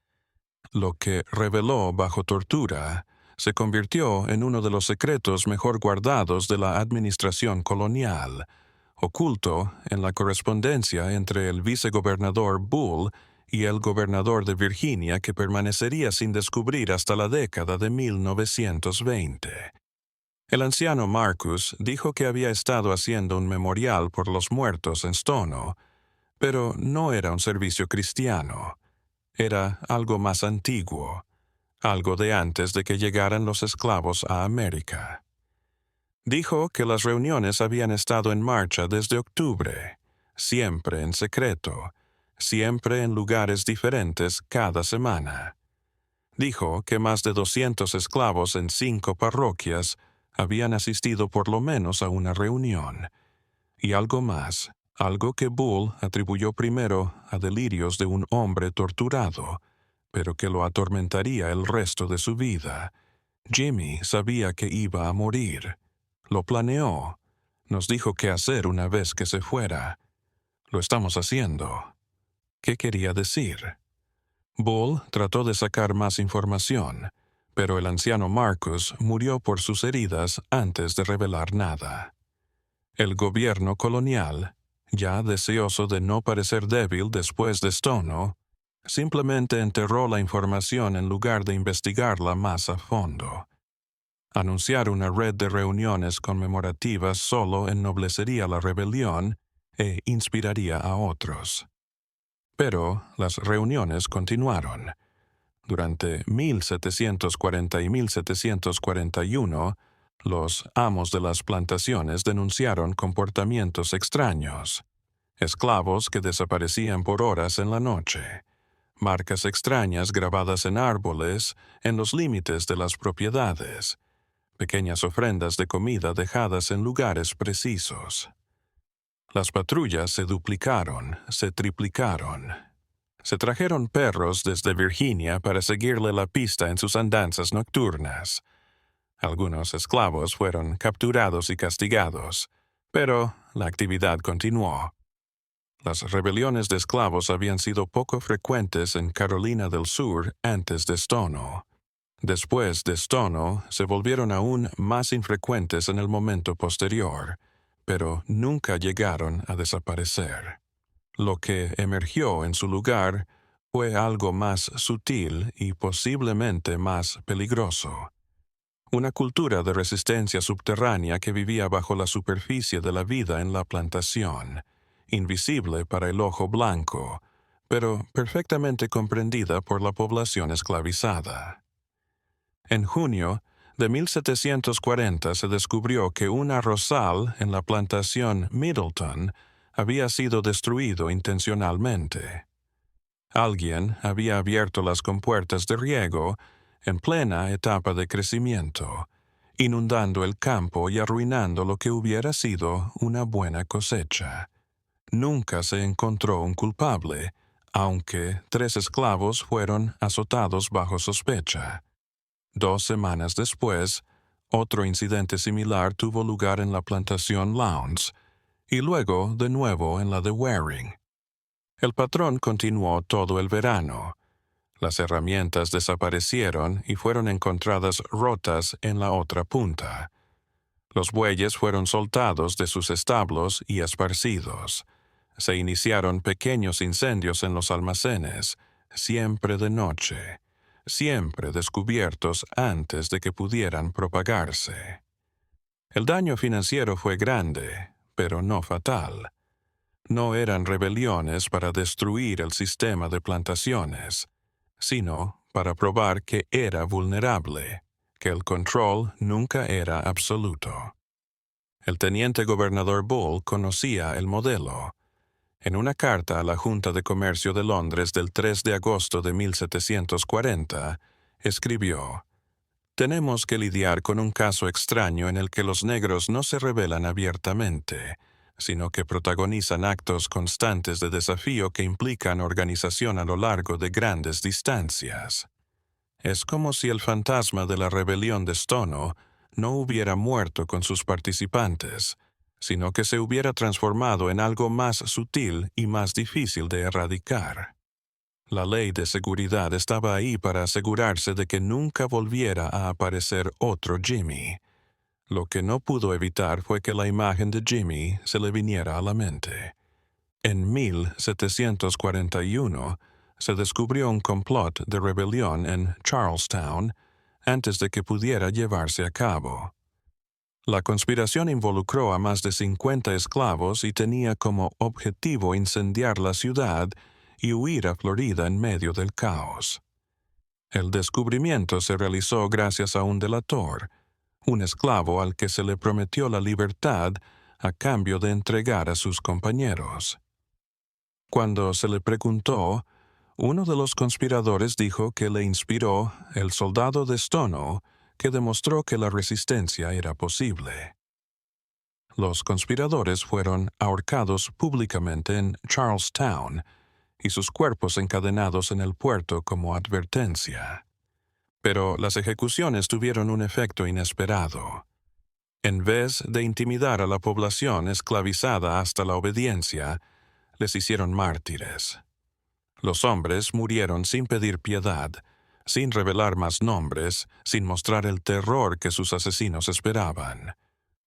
Lo que reveló bajo tortura se convirtió en uno de los secretos mejor guardados de la administración colonial, oculto en la correspondencia entre el vicegobernador Bull y el gobernador de Virginia, que permanecería sin descubrir hasta la década de 1920. El anciano Marcus dijo que había estado haciendo un memorial por los muertos en Stono, Pero no era un servicio cristiano. Era algo más antiguo, algo de antes de que llegaran los esclavos a América. Dijo que las reuniones habían estado en marcha desde octubre, siempre en secreto, siempre en lugares diferentes cada semana. Dijo que más de 200 esclavos en 5 parroquias habían asistido por lo menos a una reunión. Y algo más, algo que Bull atribuyó primero a delirios de un hombre torturado, pero que lo atormentaría el resto de su vida. Jimmy sabía que iba a morir. Lo planeó. Nos dijo qué hacer una vez que se fuera. Lo estamos haciendo. ¿Qué quería decir? Bull trató de sacar más información, pero el anciano Marcus murió por sus heridas antes de revelar nada. El gobierno colonial, ya deseoso de no parecer débil después de Stono, simplemente enterró la información en lugar de investigarla más a fondo. Anunciar una red de reuniones conmemorativas solo ennoblecería la rebelión e inspiraría a otros. Pero las reuniones continuaron. Durante 1740 y 1741, los amos de las plantaciones denunciaron comportamientos extraños. Esclavos que desaparecían por horas en la noche. Marcas extrañas grabadas en árboles en los límites de las propiedades. Pequeñas ofrendas de comida dejadas en lugares precisos. Las patrullas se duplicaron, se triplicaron. Se trajeron perros desde Virginia para seguirle la pista en sus andanzas nocturnas. Algunos esclavos fueron capturados y castigados, pero la actividad continuó. Las rebeliones de esclavos habían sido poco frecuentes en Carolina del Sur antes de Stono. Después de Stono, se volvieron aún más infrecuentes en el momento posterior, pero nunca llegaron a desaparecer. Lo que emergió en su lugar fue algo más sutil y posiblemente más peligroso. Una cultura de resistencia subterránea que vivía bajo la superficie de la vida en la plantación, invisible para el ojo blanco, pero perfectamente comprendida por la población esclavizada. En junio de 1740 se descubrió que un arrozal en la plantación Middleton había sido destruido intencionalmente. Alguien había abierto las compuertas de riego en plena etapa de crecimiento, inundando el campo y arruinando lo que hubiera sido una buena cosecha. Nunca se encontró un culpable, aunque 3 esclavos fueron azotados bajo sospecha. 2 semanas después, otro incidente similar tuvo lugar en la plantación Lowndes, y luego de nuevo en la de Waring. El patrón continuó todo el verano. Las herramientas desaparecieron y fueron encontradas rotas en la otra punta. Los bueyes fueron soltados de sus establos y esparcidos. Se iniciaron pequeños incendios en los almacenes, siempre de noche, siempre descubiertos antes de que pudieran propagarse. El daño financiero fue grande, pero no fatal. No eran rebeliones para destruir el sistema de plantaciones, sino para probar que era vulnerable, que el control nunca era absoluto. El teniente gobernador Bull conocía el modelo. En una carta a la Junta de Comercio de Londres del 3 de agosto de 1740, escribió: «Tenemos que lidiar con un caso extraño en el que los negros no se rebelan abiertamente, sino que protagonizan actos constantes de desafío que implican organización a lo largo de grandes distancias. Es como si el fantasma de la rebelión de Stono no hubiera muerto con sus participantes, sino que se hubiera transformado en algo más sutil y más difícil de erradicar. La ley de seguridad estaba ahí para asegurarse de que nunca volviera a aparecer otro Jimmy. Lo que no pudo evitar fue que la imagen de Jimmy se le viniera a la mente. En 1741 se descubrió un complot de rebelión en Charlestown antes de que pudiera llevarse a cabo. La conspiración involucró a más de 50 esclavos y tenía como objetivo incendiar la ciudad y huir a Florida en medio del caos. El descubrimiento se realizó gracias a un delator, un esclavo al que se le prometió la libertad a cambio de entregar a sus compañeros. Cuando se le preguntó, uno de los conspiradores dijo que le inspiró el soldado de Stono, que demostró que la resistencia era posible. Los conspiradores fueron ahorcados públicamente en Charlestown y sus cuerpos encadenados en el puerto como advertencia. Pero las ejecuciones tuvieron un efecto inesperado. En vez de intimidar a la población esclavizada hasta la obediencia, les hicieron mártires. Los hombres murieron sin pedir piedad, sin revelar más nombres, sin mostrar el terror que sus asesinos esperaban.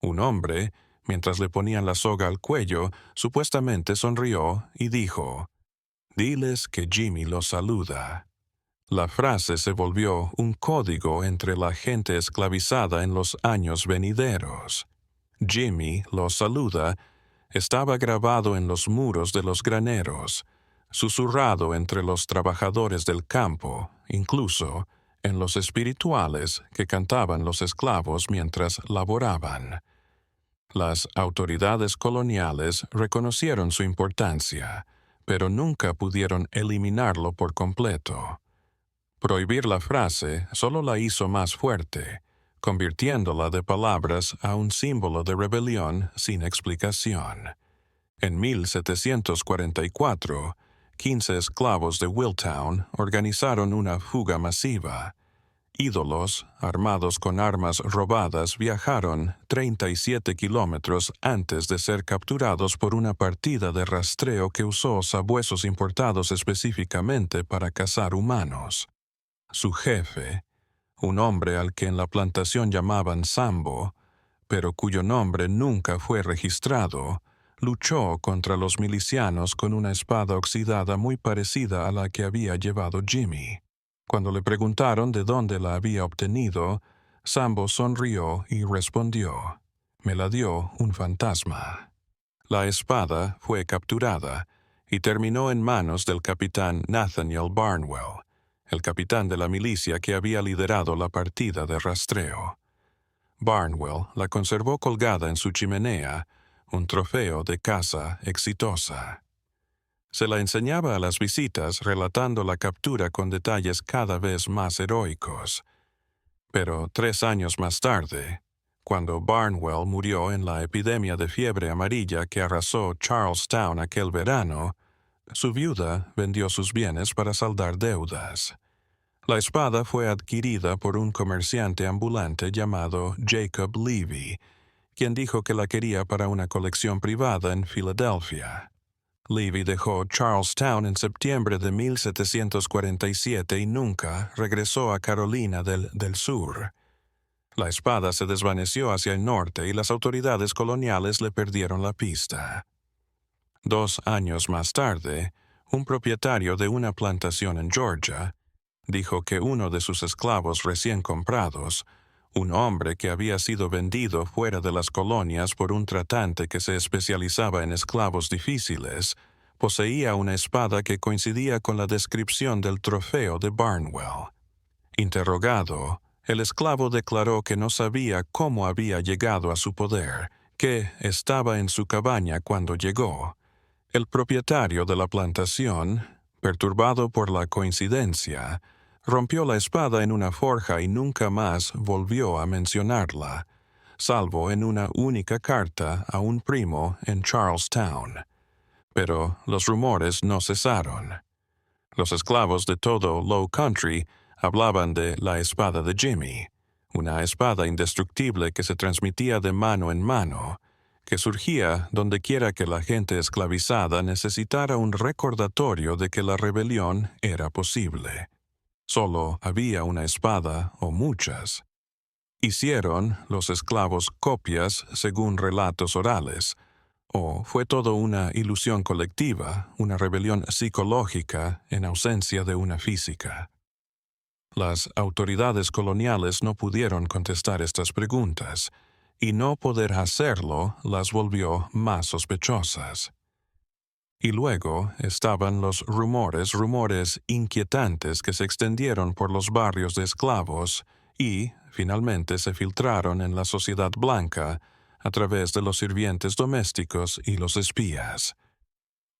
Un hombre, mientras le ponían la soga al cuello, supuestamente sonrió y dijo: «Diles que Jimmy los saluda». La frase se volvió un código entre la gente esclavizada en los años venideros. Jimmy los saluda estaba grabado en los muros de los graneros, susurrado entre los trabajadores del campo, incluso en los espirituales que cantaban los esclavos mientras laboraban. Las autoridades coloniales reconocieron su importancia, pero nunca pudieron eliminarlo por completo. Prohibir la frase solo la hizo más fuerte, convirtiéndola de palabras a un símbolo de rebelión sin explicación. En 1744, 15 esclavos de Willtown organizaron una fuga masiva. Ídolos, armados con armas robadas, viajaron 37 kilómetros antes de ser capturados por una partida de rastreo que usó sabuesos importados específicamente para cazar humanos. Su jefe, un hombre al que en la plantación llamaban Sambo, pero cuyo nombre nunca fue registrado, luchó contra los milicianos con una espada oxidada muy parecida a la que había llevado Jimmy. Cuando le preguntaron de dónde la había obtenido, Sambo sonrió y respondió: «Me la dio un fantasma». La espada fue capturada y terminó en manos del capitán Nathaniel Barnwell, el capitán de la milicia que había liderado la partida de rastreo. Barnwell la conservó colgada en su chimenea, un trofeo de caza exitosa. Se la enseñaba a las visitas relatando la captura con detalles cada vez más heroicos. Pero 3 años más tarde, cuando Barnwell murió en la epidemia de fiebre amarilla que arrasó Charlestown aquel verano, su viuda vendió sus bienes para saldar deudas. La espada fue adquirida por un comerciante ambulante llamado Jacob Levy, quien dijo que la quería para una colección privada en Filadelfia. Levy dejó Charlestown en septiembre de 1747 y nunca regresó a Carolina del Sur. La espada se desvaneció hacia el norte y las autoridades coloniales le perdieron la pista. 2 años más tarde, un propietario de una plantación en Georgia dijo que uno de sus esclavos recién comprados, un hombre que había sido vendido fuera de las colonias por un tratante que se especializaba en esclavos difíciles, poseía una espada que coincidía con la descripción del trofeo de Barnwell. Interrogado, el esclavo declaró que no sabía cómo había llegado a su poder, que estaba en su cabaña cuando llegó. El propietario de la plantación, perturbado por la coincidencia, rompió la espada en una forja y nunca más volvió a mencionarla, salvo en una única carta a un primo en Charlestown. Pero los rumores no cesaron. Los esclavos de todo Low Country hablaban de la espada de Jimmy, una espada indestructible que se transmitía de mano en mano, que surgía dondequiera que la gente esclavizada necesitara un recordatorio de que la rebelión era posible. Solo había una espada o muchas. ¿Hicieron los esclavos copias según relatos orales? ¿O fue todo una ilusión colectiva, una rebelión psicológica en ausencia de una física? Las autoridades coloniales no pudieron contestar estas preguntas, y no poder hacerlo las volvió más sospechosas. Y luego estaban los rumores inquietantes que se extendieron por los barrios de esclavos y, finalmente, se filtraron en la sociedad blanca a través de los sirvientes domésticos y los espías.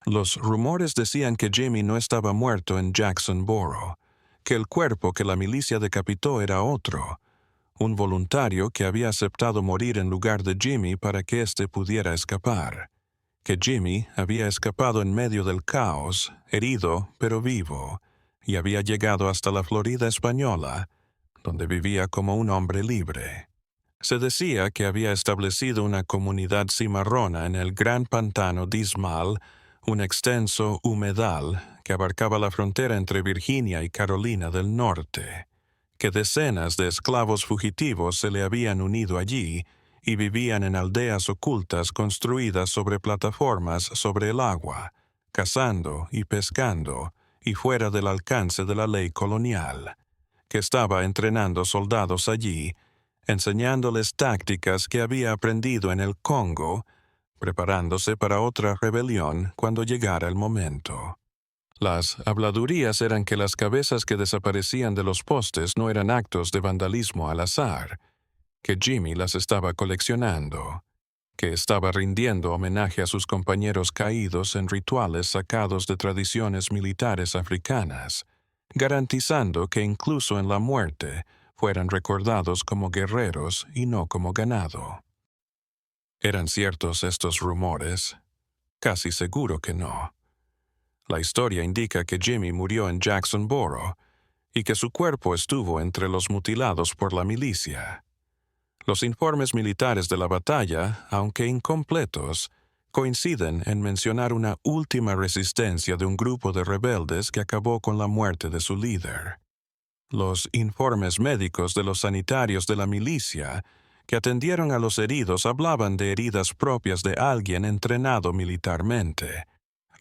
Los rumores decían que Jimmy no estaba muerto en Jackson Boro, que el cuerpo que la milicia decapitó era otro, un voluntario que había aceptado morir en lugar de Jimmy para que éste pudiera escapar, que Jimmy había escapado en medio del caos, herido pero vivo, y había llegado hasta la Florida española, donde vivía como un hombre libre. Se decía que había establecido una comunidad cimarrona en el gran pantano Dismal, un extenso humedal que abarcaba la frontera entre Virginia y Carolina del Norte, que decenas de esclavos fugitivos se le habían unido allí y vivían en aldeas ocultas construidas sobre plataformas sobre el agua, cazando y pescando, y fuera del alcance de la ley colonial, que estaba entrenando soldados allí, enseñándoles tácticas que había aprendido en el Congo, preparándose para otra rebelión cuando llegara el momento. Las habladurías eran que las cabezas que desaparecían de los postes no eran actos de vandalismo al azar, que Jimmy las estaba coleccionando, que estaba rindiendo homenaje a sus compañeros caídos en rituales sacados de tradiciones militares africanas, garantizando que incluso en la muerte fueran recordados como guerreros y no como ganado. ¿Eran ciertos estos rumores? Casi seguro que no. La historia indica que Jimmy murió en Jackson Boro y que su cuerpo estuvo entre los mutilados por la milicia. Los informes militares de la batalla, aunque incompletos, coinciden en mencionar una última resistencia de un grupo de rebeldes que acabó con la muerte de su líder. Los informes médicos de los sanitarios de la milicia que atendieron a los heridos hablaban de heridas propias de alguien entrenado militarmente,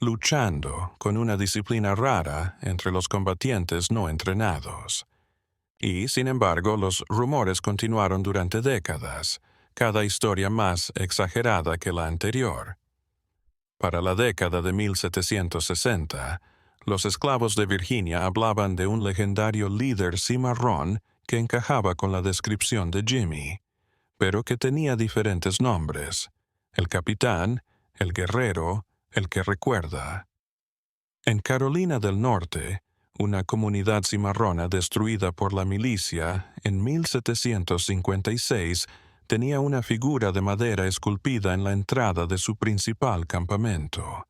luchando con una disciplina rara entre los combatientes no entrenados. Y, sin embargo, los rumores continuaron durante décadas, cada historia más exagerada que la anterior. Para la década de 1760, los esclavos de Virginia hablaban de un legendario líder cimarrón que encajaba con la descripción de Jimmy, pero que tenía diferentes nombres: el capitán, el guerrero, el que recuerda. En Carolina del Norte, una comunidad cimarrona destruida por la milicia en 1756 tenía una figura de madera esculpida en la entrada de su principal campamento.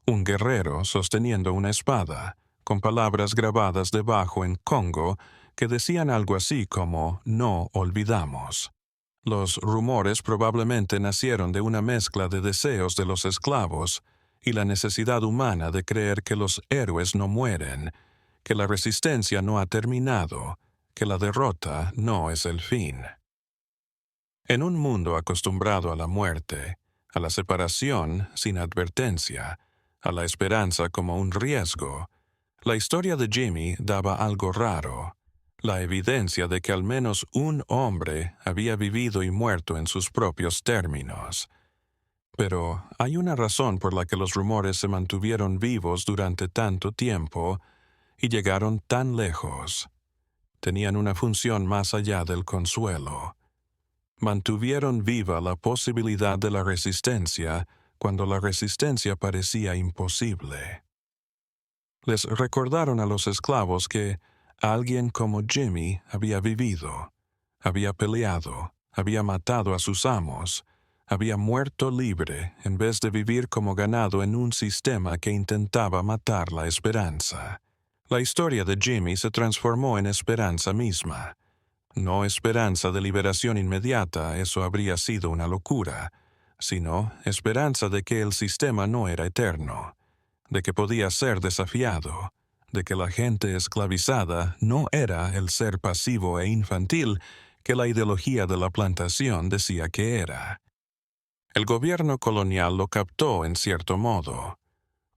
Un guerrero sosteniendo una espada, con palabras grabadas debajo en Congo que decían algo así como «No olvidamos». Los rumores probablemente nacieron de una mezcla de deseos de los esclavos y la necesidad humana de creer que los héroes no mueren, que la resistencia no ha terminado, que la derrota no es el fin. En un mundo acostumbrado a la muerte, a la separación sin advertencia, a la esperanza como un riesgo, la historia de Jimmy daba algo raro, la evidencia de que al menos un hombre había vivido y muerto en sus propios términos. Pero hay una razón por la que los rumores se mantuvieron vivos durante tanto tiempo y llegaron tan lejos. Tenían una función más allá del consuelo. Mantuvieron viva la posibilidad de la resistencia cuando la resistencia parecía imposible. Les recordaron a los esclavos que alguien como Jimmy había vivido, había peleado, había matado a sus amos, había muerto libre en vez de vivir como ganado en un sistema que intentaba matar la esperanza. La historia de Jimmy se transformó en esperanza misma. No esperanza de liberación inmediata, eso habría sido una locura, sino esperanza de que el sistema no era eterno, de que podía ser desafiado, de que la gente esclavizada no era el ser pasivo e infantil que la ideología de la plantación decía que era. El gobierno colonial lo captó en cierto modo.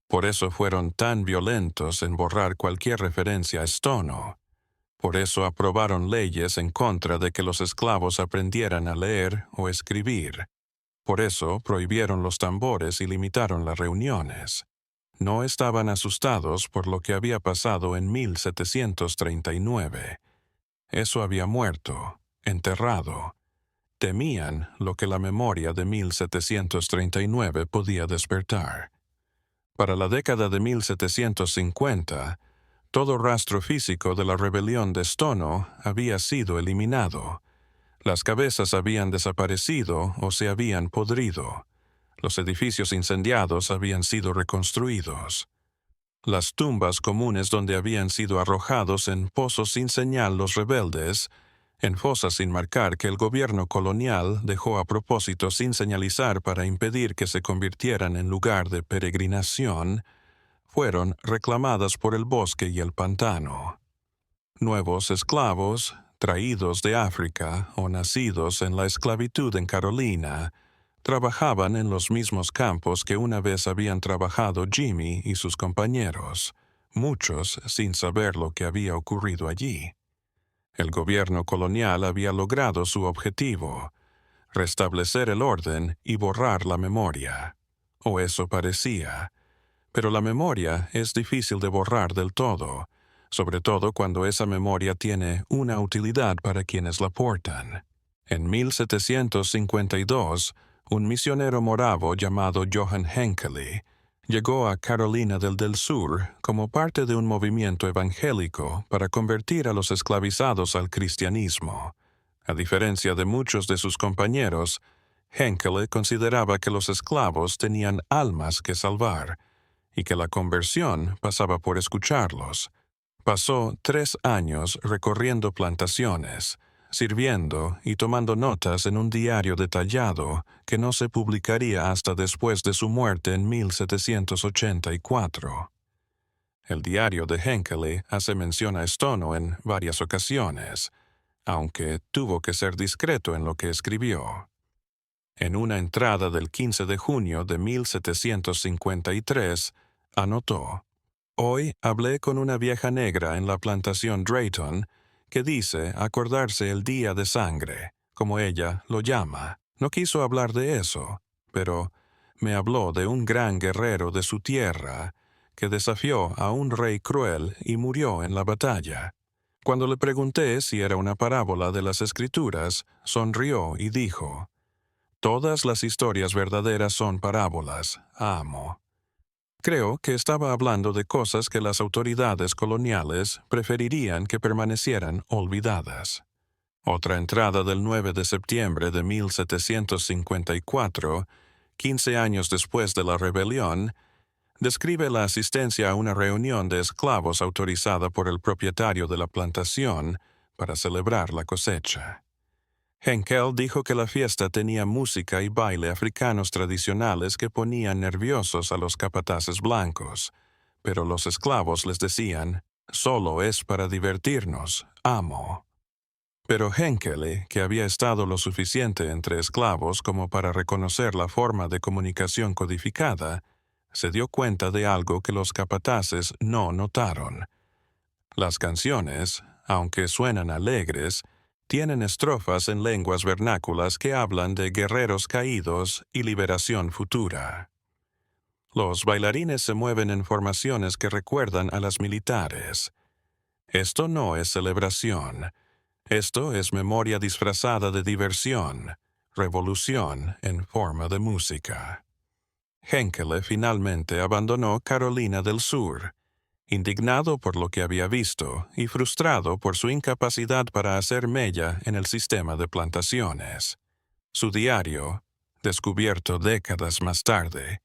Por eso fueron tan violentos en borrar cualquier referencia a Stono. Por eso aprobaron leyes en contra de que los esclavos aprendieran a leer o escribir. Por eso prohibieron los tambores y limitaron las reuniones. No estaban asustados por lo que había pasado en 1739. Eso había muerto, enterrado. Temían lo que la memoria de 1739 podía despertar. Para la década de 1750, todo rastro físico de la rebelión de Stono había sido eliminado. Las cabezas habían desaparecido o se habían podrido. Los edificios incendiados habían sido reconstruidos. Las tumbas comunes donde habían sido arrojados en pozos sin señal los rebeldes, en fosas sin marcar que el gobierno colonial dejó a propósito sin señalizar para impedir que se convirtieran en lugar de peregrinación, fueron reclamadas por el bosque y el pantano. Nuevos esclavos, traídos de África o nacidos en la esclavitud en Carolina, trabajaban en los mismos campos que una vez habían trabajado Jimmy y sus compañeros, muchos sin saber lo que había ocurrido allí. El gobierno colonial había logrado su objetivo, restablecer el orden y borrar la memoria. O eso parecía. Pero la memoria es difícil de borrar del todo, sobre todo cuando esa memoria tiene una utilidad para quienes la portan. En 1752, un misionero moravo llamado Johann Henkeli llegó a Carolina del Sur como parte de un movimiento evangélico para convertir a los esclavizados al cristianismo. A diferencia de muchos de sus compañeros, Henkeli consideraba que los esclavos tenían almas que salvar y que la conversión pasaba por escucharlos. Pasó 3 años recorriendo plantaciones, sirviendo y tomando notas en un diario detallado que no se publicaría hasta después de su muerte en 1784. El diario de Henkeli hace mención a Stono en varias ocasiones, aunque tuvo que ser discreto en lo que escribió. En una entrada del 15 de junio de 1753, anotó: «Hoy hablé con una vieja negra en la plantación Drayton que dice acordarse el día de sangre, como ella lo llama. No quiso hablar de eso, pero me habló de un gran guerrero de su tierra que desafió a un rey cruel y murió en la batalla. Cuando le pregunté si era una parábola de las Escrituras, sonrió y dijo: «Todas las historias verdaderas son parábolas, amo». Creo que estaba hablando de cosas que las autoridades coloniales preferirían que permanecieran olvidadas. Otra entrada del 9 de septiembre de 1754, 15 años después de la rebelión, describe la asistencia a una reunión de esclavos autorizada por el propietario de la plantación para celebrar la cosecha. Henkel dijo que la fiesta tenía música y baile africanos tradicionales que ponían nerviosos a los capataces blancos, pero los esclavos les decían: «Solo es para divertirnos, amo». Pero Henkeli, que había estado lo suficiente entre esclavos como para reconocer la forma de comunicación codificada, se dio cuenta de algo que los capataces no notaron. Las canciones, aunque suenan alegres, tienen estrofas en lenguas vernáculas que hablan de guerreros caídos y liberación futura. Los bailarines se mueven en formaciones que recuerdan a las militares. Esto no es celebración. Esto es memoria disfrazada de diversión, revolución en forma de música. Henkeli finalmente abandonó Carolina del Sur, indignado por lo que había visto y frustrado por su incapacidad para hacer mella en el sistema de plantaciones. Su diario, descubierto décadas más tarde,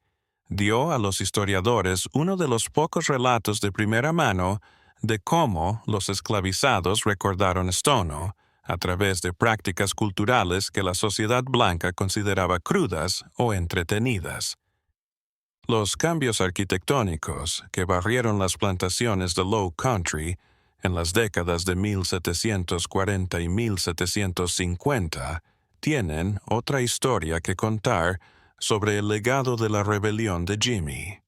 dio a los historiadores uno de los pocos relatos de primera mano de cómo los esclavizados recordaron Stono a través de prácticas culturales que la sociedad blanca consideraba crudas o entretenidas. Los cambios arquitectónicos que barrieron las plantaciones de Low Country en las décadas de 1740 y 1750 tienen otra historia que contar sobre el legado de la rebelión de Jimmy.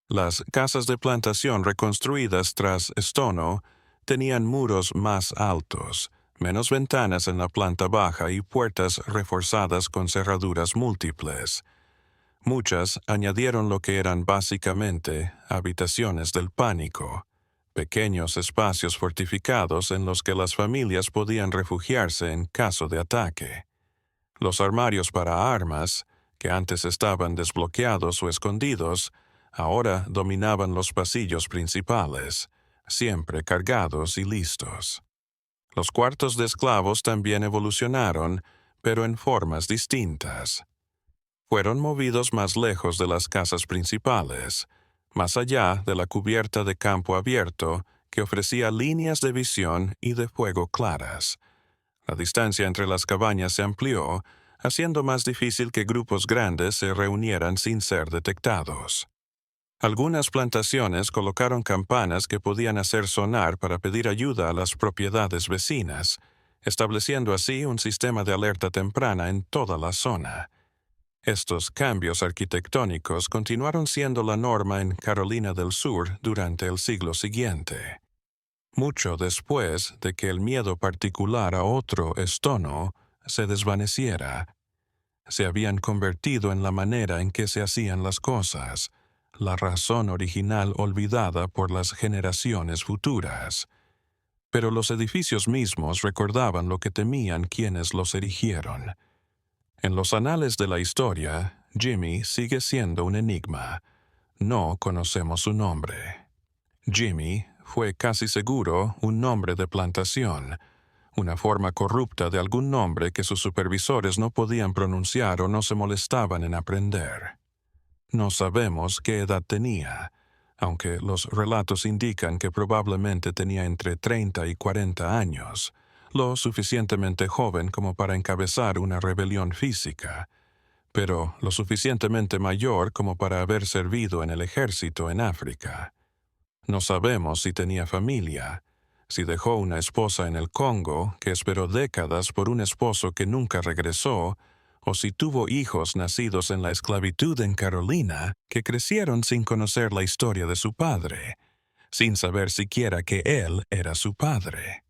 Las casas de plantación reconstruidas tras Stono tenían muros más altos, menos ventanas en la planta baja y puertas reforzadas con cerraduras múltiples. Muchas añadieron lo que eran básicamente habitaciones del pánico, pequeños espacios fortificados en los que las familias podían refugiarse en caso de ataque. Los armarios para armas, que antes estaban desbloqueados o escondidos, ahora dominaban los pasillos principales, siempre cargados y listos. Los cuartos de esclavos también evolucionaron, pero en formas distintas. Fueron movidos más lejos de las casas principales, más allá de la cubierta de campo abierto que ofrecía líneas de visión y de fuego claras. La distancia entre las cabañas se amplió, haciendo más difícil que grupos grandes se reunieran sin ser detectados. Algunas plantaciones colocaron campanas que podían hacer sonar para pedir ayuda a las propiedades vecinas, estableciendo así un sistema de alerta temprana en toda la zona. Estos cambios arquitectónicos continuaron siendo la norma en Carolina del Sur durante el siglo siguiente. Mucho después de que el miedo particular a otro estono se desvaneciera, se habían convertido en la manera en que se hacían las cosas, la razón original olvidada por las generaciones futuras. Pero los edificios mismos recordaban lo que temían quienes los erigieron. En los anales de la historia, Jimmy sigue siendo un enigma. No conocemos su nombre. Jimmy fue casi seguro un nombre de plantación, una forma corrupta de algún nombre que sus supervisores no podían pronunciar o no se molestaban en aprender. No sabemos qué edad tenía, aunque los relatos indican que probablemente tenía entre 30 y 40 años, lo suficientemente joven como para encabezar una rebelión física, pero lo suficientemente mayor como para haber servido en el ejército en África. No sabemos si tenía familia, si dejó una esposa en el Congo que esperó décadas por un esposo que nunca regresó, o si tuvo hijos nacidos en la esclavitud en Carolina que crecieron sin conocer la historia de su padre, sin saber siquiera que él era su padre.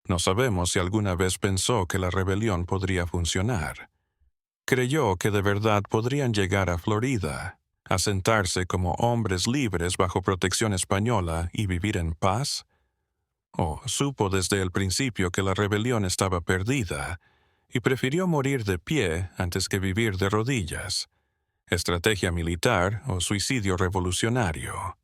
No sabemos si alguna vez pensó que la rebelión podría funcionar. Creyó que de verdad podrían llegar a Florida, asentarse como hombres libres bajo protección española y vivir en paz. O supo desde el principio que la rebelión estaba perdida y prefirió morir de pie antes que vivir de rodillas. Estrategia militar o suicidio revolucionario.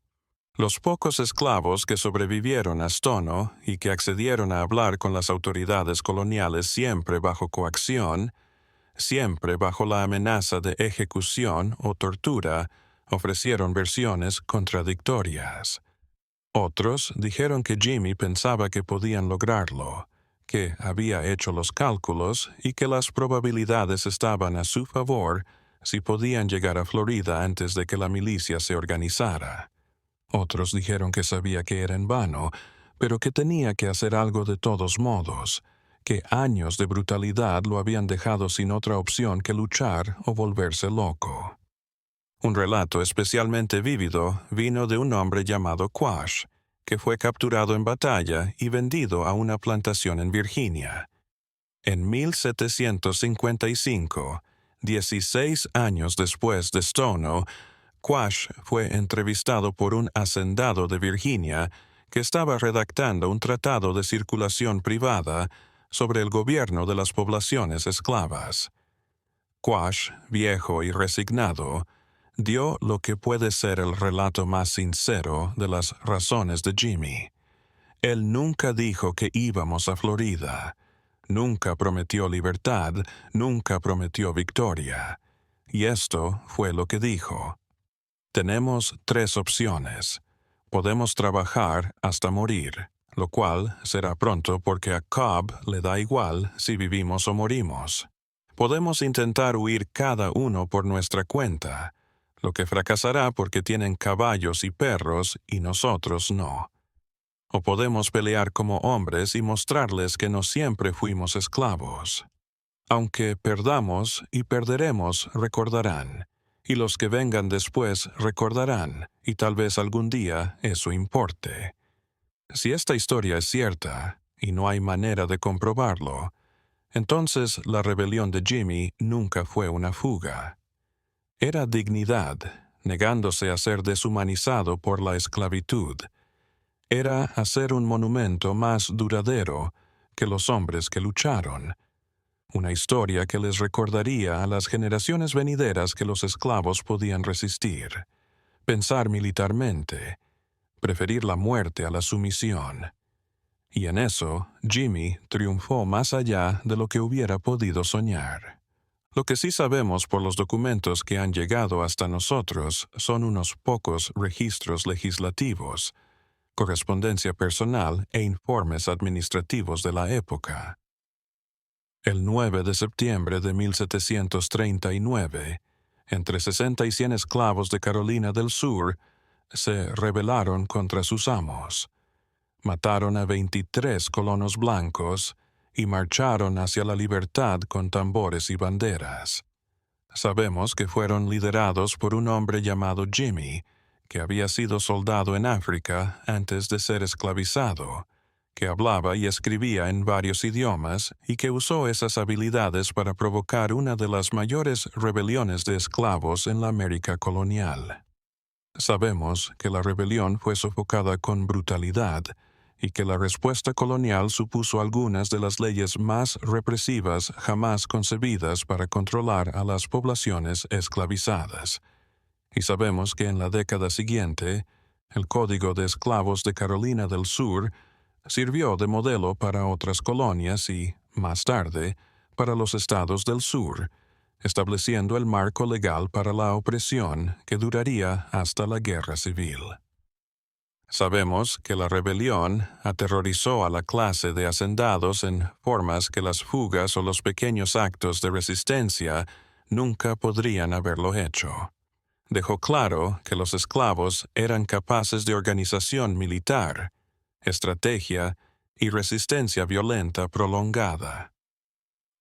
Los pocos esclavos que sobrevivieron a Stono y que accedieron a hablar con las autoridades coloniales siempre bajo coacción, siempre bajo la amenaza de ejecución o tortura, ofrecieron versiones contradictorias. Otros dijeron que Jimmy pensaba que podían lograrlo, que había hecho los cálculos y que las probabilidades estaban a su favor si podían llegar a Florida antes de que la milicia se organizara. Otros dijeron que sabía que era en vano, pero que tenía que hacer algo de todos modos, que años de brutalidad lo habían dejado sin otra opción que luchar o volverse loco. Un relato especialmente vívido vino de un hombre llamado Quash, que fue capturado en batalla y vendido a una plantación en Virginia. En 1755, 16 años después de Stono, Quash fue entrevistado por un hacendado de Virginia que estaba redactando un tratado de circulación privada sobre el gobierno de las poblaciones esclavas. Quash, viejo y resignado, dio lo que puede ser el relato más sincero de las razones de Jimmy. Él nunca dijo que íbamos a Florida, nunca prometió libertad, nunca prometió victoria. Y esto fue lo que dijo. Tenemos 3 opciones. Podemos trabajar hasta morir, lo cual será pronto porque a Cobb le da igual si vivimos o morimos. Podemos intentar huir cada uno por nuestra cuenta, lo que fracasará porque tienen caballos y perros y nosotros no. O podemos pelear como hombres y mostrarles que no siempre fuimos esclavos. Aunque perdamos y perderemos, recordarán. Y los que vengan después recordarán, y tal vez algún día eso importe. Si esta historia es cierta, y no hay manera de comprobarlo, entonces la rebelión de Jimmy nunca fue una fuga. Era dignidad, negándose a ser deshumanizado por la esclavitud. Era hacer un monumento más duradero que los hombres que lucharon. Una historia que les recordaría a las generaciones venideras que los esclavos podían resistir, pensar militarmente, preferir la muerte a la sumisión. Y en eso, Jimmy triunfó más allá de lo que hubiera podido soñar. Lo que sí sabemos por los documentos que han llegado hasta nosotros son unos pocos registros legislativos, correspondencia personal e informes administrativos de la época. El 9 de septiembre de 1739, entre 60 y 100 esclavos de Carolina del Sur se rebelaron contra sus amos. Mataron a 23 colonos blancos y marcharon hacia la libertad con tambores y banderas. Sabemos que fueron liderados por un hombre llamado Jimmy, que había sido soldado en África antes de ser esclavizado, que hablaba y escribía en varios idiomas y que usó esas habilidades para provocar una de las mayores rebeliones de esclavos en la América colonial. Sabemos que la rebelión fue sofocada con brutalidad y que la respuesta colonial supuso algunas de las leyes más represivas jamás concebidas para controlar a las poblaciones esclavizadas. Y sabemos que en la década siguiente, el Código de Esclavos de Carolina del Sur sirvió de modelo para otras colonias y, más tarde, para los estados del sur, estableciendo el marco legal para la opresión que duraría hasta la Guerra Civil. Sabemos que la rebelión aterrorizó a la clase de hacendados en formas que las fugas o los pequeños actos de resistencia nunca podrían haberlo hecho. Dejó claro que los esclavos eran capaces de organización militar, estrategia y resistencia violenta prolongada.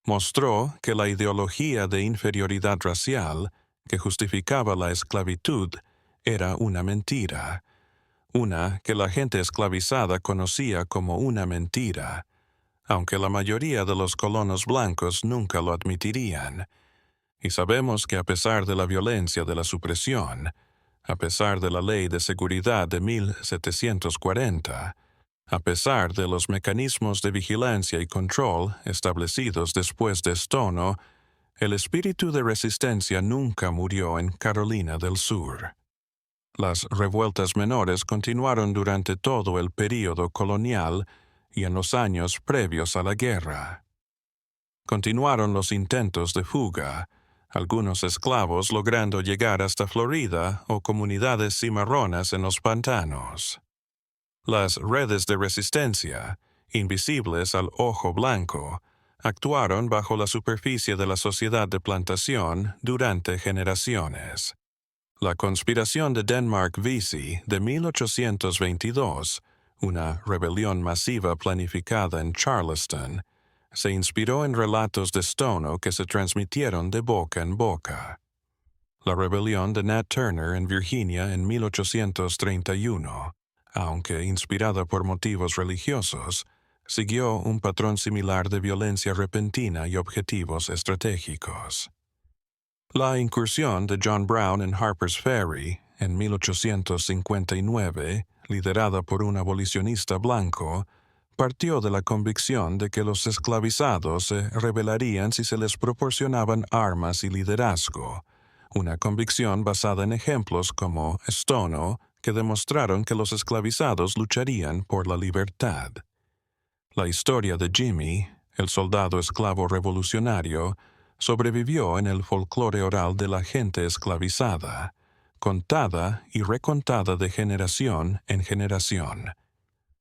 Mostró que la ideología de inferioridad racial que justificaba la esclavitud era una mentira, una que la gente esclavizada conocía como una mentira, aunque la mayoría de los colonos blancos nunca lo admitirían. Y sabemos que a pesar de la violencia de la supresión, a pesar de la Ley de Seguridad de 1740, a pesar de los mecanismos de vigilancia y control establecidos después de Stono, el espíritu de resistencia nunca murió en Carolina del Sur. Las revueltas menores continuaron durante todo el período colonial y en los años previos a la guerra. Continuaron los intentos de fuga, algunos esclavos logrando llegar hasta Florida o comunidades cimarronas en los pantanos. Las redes de resistencia, invisibles al ojo blanco, actuaron bajo la superficie de la sociedad de plantación durante generaciones. La conspiración de Denmark-Vesey de 1822, una rebelión masiva planificada en Charleston, se inspiró en relatos de Stono que se transmitieron de boca en boca. La rebelión de Nat Turner en Virginia en 1831, aunque inspirada por motivos religiosos, siguió un patrón similar de violencia repentina y objetivos estratégicos. La incursión de John Brown en Harper's Ferry en 1859, liderada por un abolicionista blanco, partió de la convicción de que los esclavizados se rebelarían si se les proporcionaban armas y liderazgo, una convicción basada en ejemplos como Stono, que demostraron que los esclavizados lucharían por la libertad. La historia de Jimmy, el soldado esclavo revolucionario, sobrevivió en el folclore oral de la gente esclavizada, contada y recontada de generación en generación.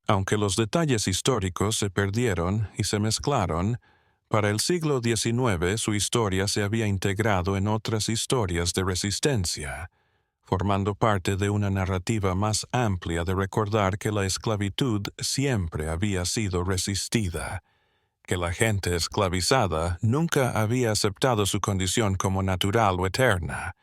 Aunque los detalles históricos se perdieron y se mezclaron, para el siglo XIX su historia se había integrado en otras historias de resistencia, formando parte de una narrativa más amplia de recordar que la esclavitud siempre había sido resistida, que la gente esclavizada nunca había aceptado su condición como natural o eterna.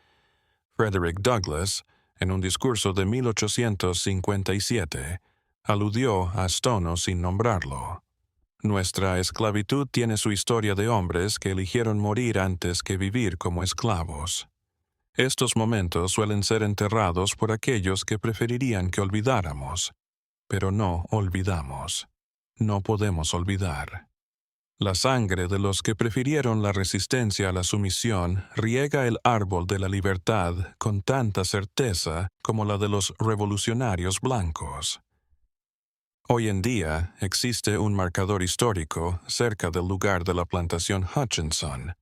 Frederick Douglass, en un discurso de 1857, Aludió a Stono sin nombrarlo. Nuestra esclavitud tiene su historia de hombres que eligieron morir antes que vivir como esclavos. Estos momentos suelen ser enterrados por aquellos que preferirían que olvidáramos, pero no olvidamos. No podemos olvidar. La sangre de los que prefirieron la resistencia a la sumisión riega el árbol de la libertad con tanta certeza como la de los revolucionarios blancos. Hoy en día existe un marcador histórico cerca del lugar de la plantación Hutchinson,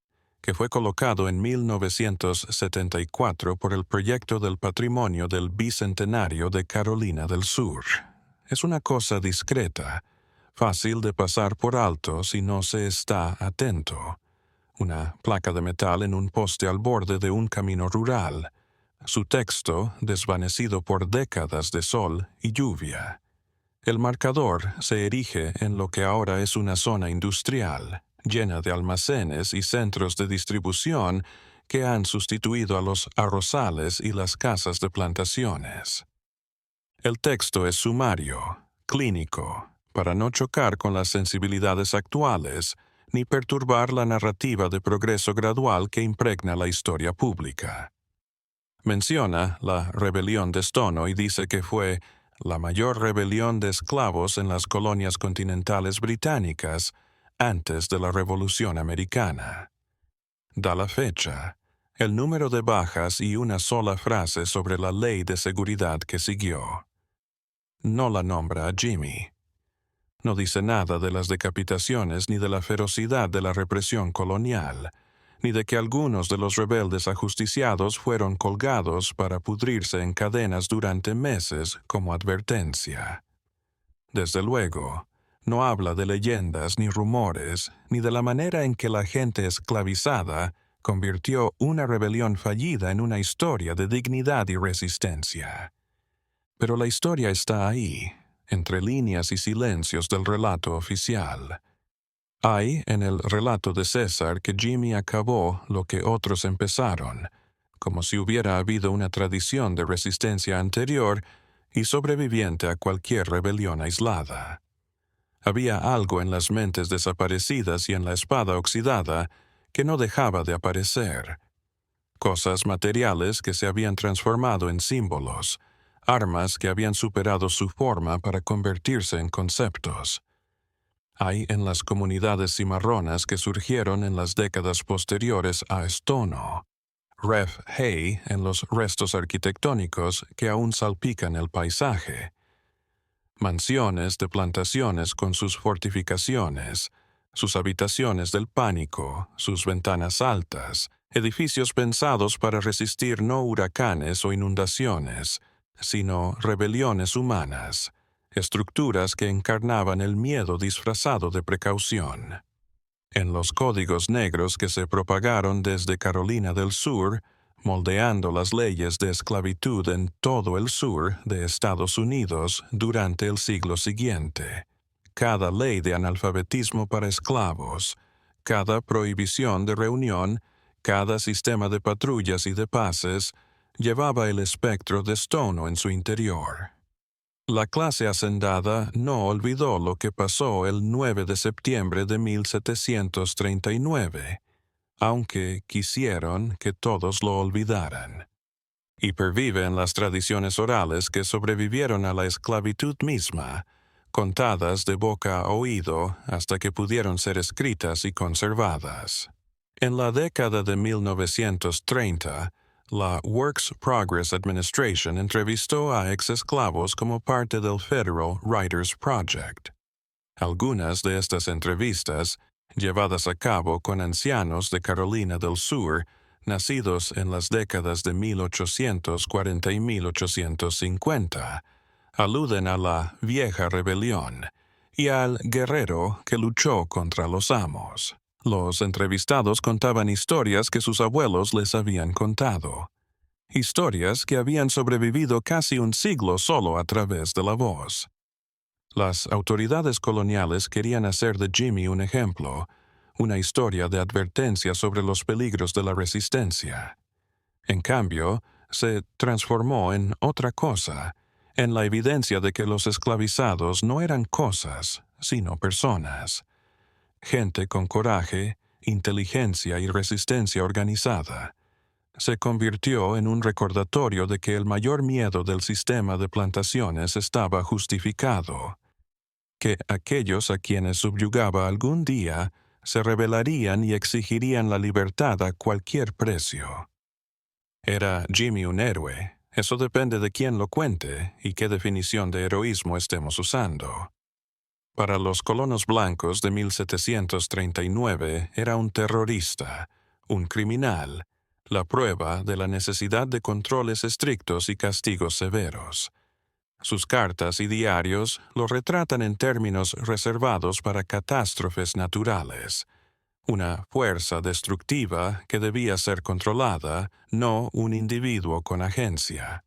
que fue colocado en 1974 por el proyecto del patrimonio del Bicentenario de Carolina del Sur. Es una cosa discreta, fácil de pasar por alto si no se está atento. Una placa de metal en un poste al borde de un camino rural. Su texto desvanecido por décadas de sol y lluvia. El marcador se erige en lo que ahora es una zona industrial, llena de almacenes y centros de distribución que han sustituido a los arrozales y las casas de plantaciones. El texto es sumario, clínico, para no chocar con las sensibilidades actuales, ni perturbar la narrativa de progreso gradual que impregna la historia pública. Menciona la rebelión de Stono y dice que fue la mayor rebelión de esclavos en las colonias continentales británicas antes de la Revolución Americana. Da la fecha, el número de bajas y una sola frase sobre la ley de seguridad que siguió. No la nombra a Jimmy. No dice nada de las decapitaciones ni de la ferocidad de la represión colonial, ni de que algunos de los rebeldes ajusticiados fueron colgados para pudrirse en cadenas durante meses como advertencia. Desde luego, no habla de leyendas ni rumores, ni de la manera en que la gente esclavizada convirtió una rebelión fallida en una historia de dignidad y resistencia. Pero la historia está ahí, entre líneas y silencios del relato oficial. Hay en el relato de César que Jimmy acabó lo que otros empezaron, como si hubiera habido una tradición de resistencia anterior y sobreviviente a cualquier rebelión aislada. Había algo en las mentes desaparecidas y en la espada oxidada que no dejaba de aparecer. Cosas materiales que se habían transformado en símbolos, armas que habían superado su forma para convertirse en conceptos. Hay en las comunidades cimarronas que surgieron en las décadas posteriores a Stono. Ref. Hay en los restos arquitectónicos que aún salpican el paisaje. Mansiones de plantaciones con sus fortificaciones, sus habitaciones del pánico, sus ventanas altas, edificios pensados para resistir no huracanes o inundaciones, sino rebeliones humanas. Estructuras que encarnaban el miedo disfrazado de precaución. En los códigos negros que se propagaron desde Carolina del Sur, moldeando las leyes de esclavitud en todo el sur de Estados Unidos durante el siglo siguiente. Cada ley de analfabetismo para esclavos, cada prohibición de reunión, cada sistema de patrullas y de pases, llevaba el espectro de Stono en su interior. La clase hacendada no olvidó lo que pasó el 9 de septiembre de 1739, aunque quisieron que todos lo olvidaran. Y pervive en las tradiciones orales que sobrevivieron a la esclavitud misma, contadas de boca a oído hasta que pudieron ser escritas y conservadas. En la década de 1930, la Works Progress Administration entrevistó a ex-esclavos como parte del Federal Writers Project. Algunas de estas entrevistas, llevadas a cabo con ancianos de Carolina del Sur, nacidos en las décadas de 1840 y 1850, aluden a la vieja rebelión y al guerrero que luchó contra los amos. Los entrevistados contaban historias que sus abuelos les habían contado. Historias que habían sobrevivido casi un siglo solo a través de la voz. Las autoridades coloniales querían hacer de Jimmy un ejemplo, una historia de advertencia sobre los peligros de la resistencia. En cambio, se transformó en otra cosa, en la evidencia de que los esclavizados no eran cosas, sino personas. Gente con coraje, inteligencia y resistencia organizada. Se convirtió en un recordatorio de que el mayor miedo del sistema de plantaciones estaba justificado, que aquellos a quienes subyugaba algún día se rebelarían y exigirían la libertad a cualquier precio. ¿Era Jimmy un héroe? Eso depende de quién lo cuente y qué definición de heroísmo estemos usando. Para los colonos blancos de 1739 era un terrorista, un criminal, la prueba de la necesidad de controles estrictos y castigos severos. Sus cartas y diarios lo retratan en términos reservados para catástrofes naturales, una fuerza destructiva que debía ser controlada, no un individuo con agencia.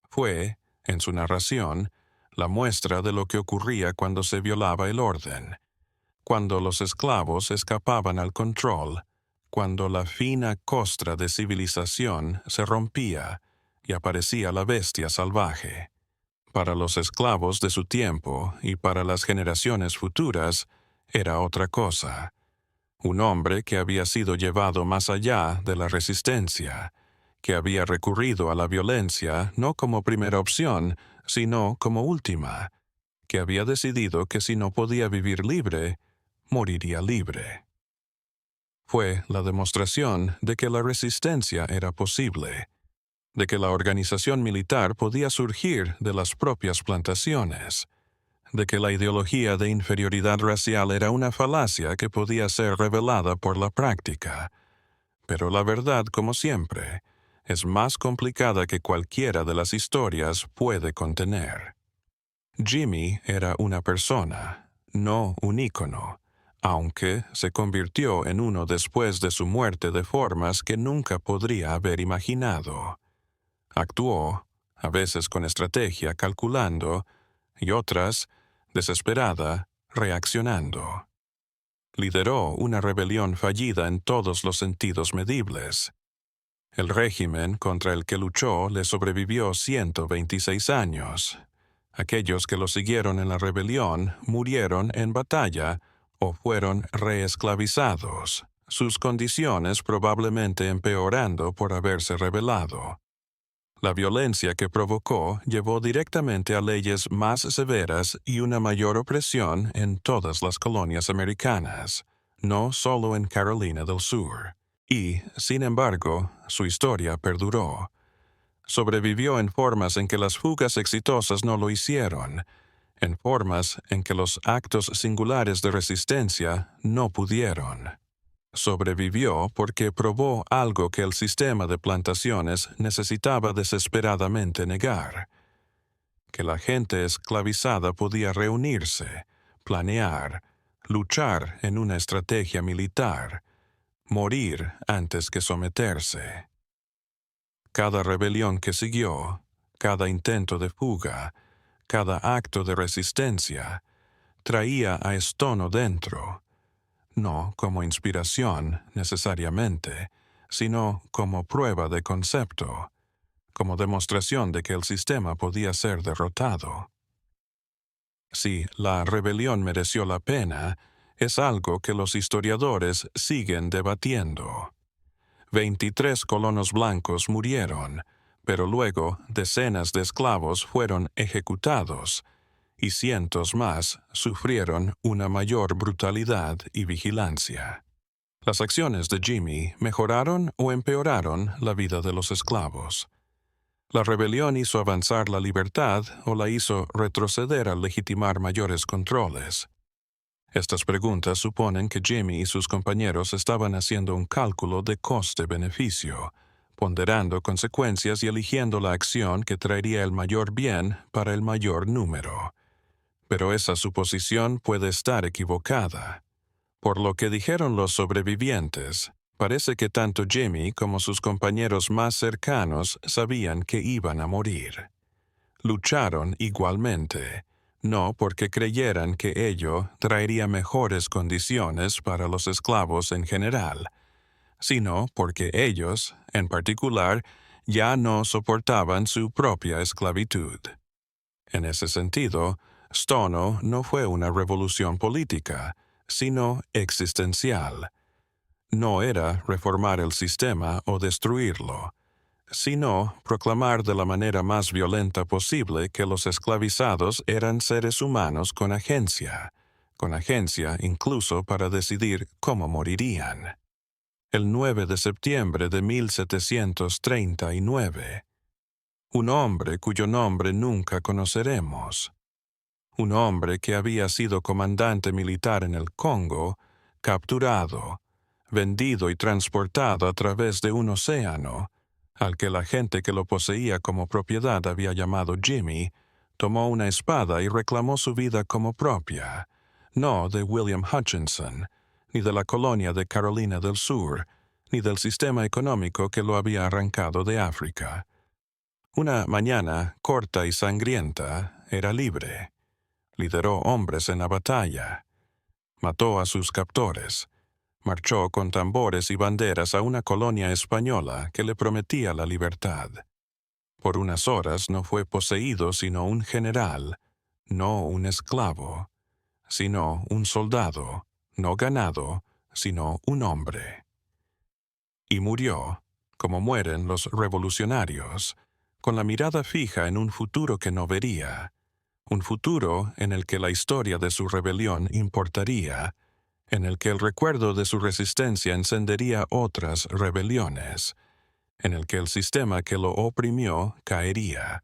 Fue, en su narración, la muestra de lo que ocurría cuando se violaba el orden, cuando los esclavos escapaban al control, cuando la fina costra de civilización se rompía y aparecía la bestia salvaje. Para los esclavos de su tiempo y para las generaciones futuras, era otra cosa. Un hombre que había sido llevado más allá de la resistencia, que había recurrido a la violencia no como primera opción, sino como última, que había decidido que si no podía vivir libre, moriría libre. Fue la demostración de que la resistencia era posible, de que la organización militar podía surgir de las propias plantaciones, de que la ideología de inferioridad racial era una falacia que podía ser revelada por la práctica. Pero la verdad, como siempre, es más complicada que cualquiera de las historias puede contener. Jimmy era una persona, no un ícono, aunque se convirtió en uno después de su muerte de formas que nunca podría haber imaginado. Actuó, a veces con estrategia, calculando, y otras, desesperada, reaccionando. Lideró una rebelión fallida en todos los sentidos medibles. El régimen contra el que luchó le sobrevivió 126 años. Aquellos que lo siguieron en la rebelión murieron en batalla o fueron reesclavizados, sus condiciones probablemente empeorando por haberse rebelado. La violencia que provocó llevó directamente a leyes más severas y una mayor opresión en todas las colonias americanas, no solo en Carolina del Sur. Y, sin embargo, su historia perduró. Sobrevivió en formas en que las fugas exitosas no lo hicieron, en formas en que los actos singulares de resistencia no pudieron. Sobrevivió porque probó algo que el sistema de plantaciones necesitaba desesperadamente negar: que la gente esclavizada podía reunirse, planear, luchar en una estrategia militar, morir antes que someterse. Cada rebelión que siguió, cada intento de fuga, cada acto de resistencia, traía a Stono dentro, no como inspiración necesariamente, sino como prueba de concepto, como demostración de que el sistema podía ser derrotado. Si la rebelión mereció la pena, es algo que los historiadores siguen debatiendo. 23 colonos blancos murieron, pero luego decenas de esclavos fueron ejecutados, y cientos más sufrieron una mayor brutalidad y vigilancia. Las acciones de Jimmy mejoraron o empeoraron la vida de los esclavos. La rebelión hizo avanzar la libertad o la hizo retroceder al legitimar mayores controles. Estas preguntas suponen que Jimmy y sus compañeros estaban haciendo un cálculo de coste-beneficio, ponderando consecuencias y eligiendo la acción que traería el mayor bien para el mayor número. Pero esa suposición puede estar equivocada. Por lo que dijeron los sobrevivientes, parece que tanto Jimmy como sus compañeros más cercanos sabían que iban a morir. Lucharon igualmente, no porque creyeran que ello traería mejores condiciones para los esclavos en general, sino porque ellos, en particular, ya no soportaban su propia esclavitud. En ese sentido, Stono no fue una revolución política, sino existencial. No era reformar el sistema o destruirlo, sino proclamar de la manera más violenta posible que los esclavizados eran seres humanos con agencia incluso para decidir cómo morirían. El 9 de septiembre de 1739. Un hombre cuyo nombre nunca conoceremos. Un hombre que había sido comandante militar en el Congo, capturado, vendido y transportado a través de un océano, al que la gente que lo poseía como propiedad había llamado Jimmy, tomó una espada y reclamó su vida como propia, no de William Hutchinson, ni de la colonia de Carolina del Sur, ni del sistema económico que lo había arrancado de África. Una mañana corta y sangrienta, era libre. Lideró hombres en la batalla. Mató a sus captores. Marchó con tambores y banderas a una colonia española que le prometía la libertad. Por unas horas no fue poseído sino un general, no un esclavo, sino un soldado, no ganado, sino un hombre. Y murió, como mueren los revolucionarios, con la mirada fija en un futuro que no vería, un futuro en el que la historia de su rebelión importaría, en el que el recuerdo de su resistencia encendería otras rebeliones, en el que el sistema que lo oprimió caería.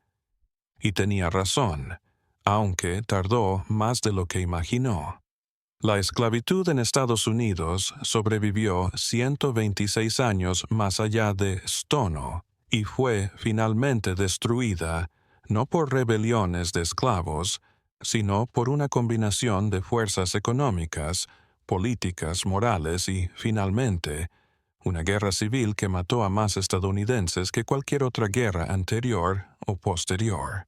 Y tenía razón, aunque tardó más de lo que imaginó. La esclavitud en Estados Unidos sobrevivió 126 años más allá de Stono y fue finalmente destruida no por rebeliones de esclavos, sino por una combinación de fuerzas económicas, políticas, morales y, finalmente, una guerra civil que mató a más estadounidenses que cualquier otra guerra anterior o posterior.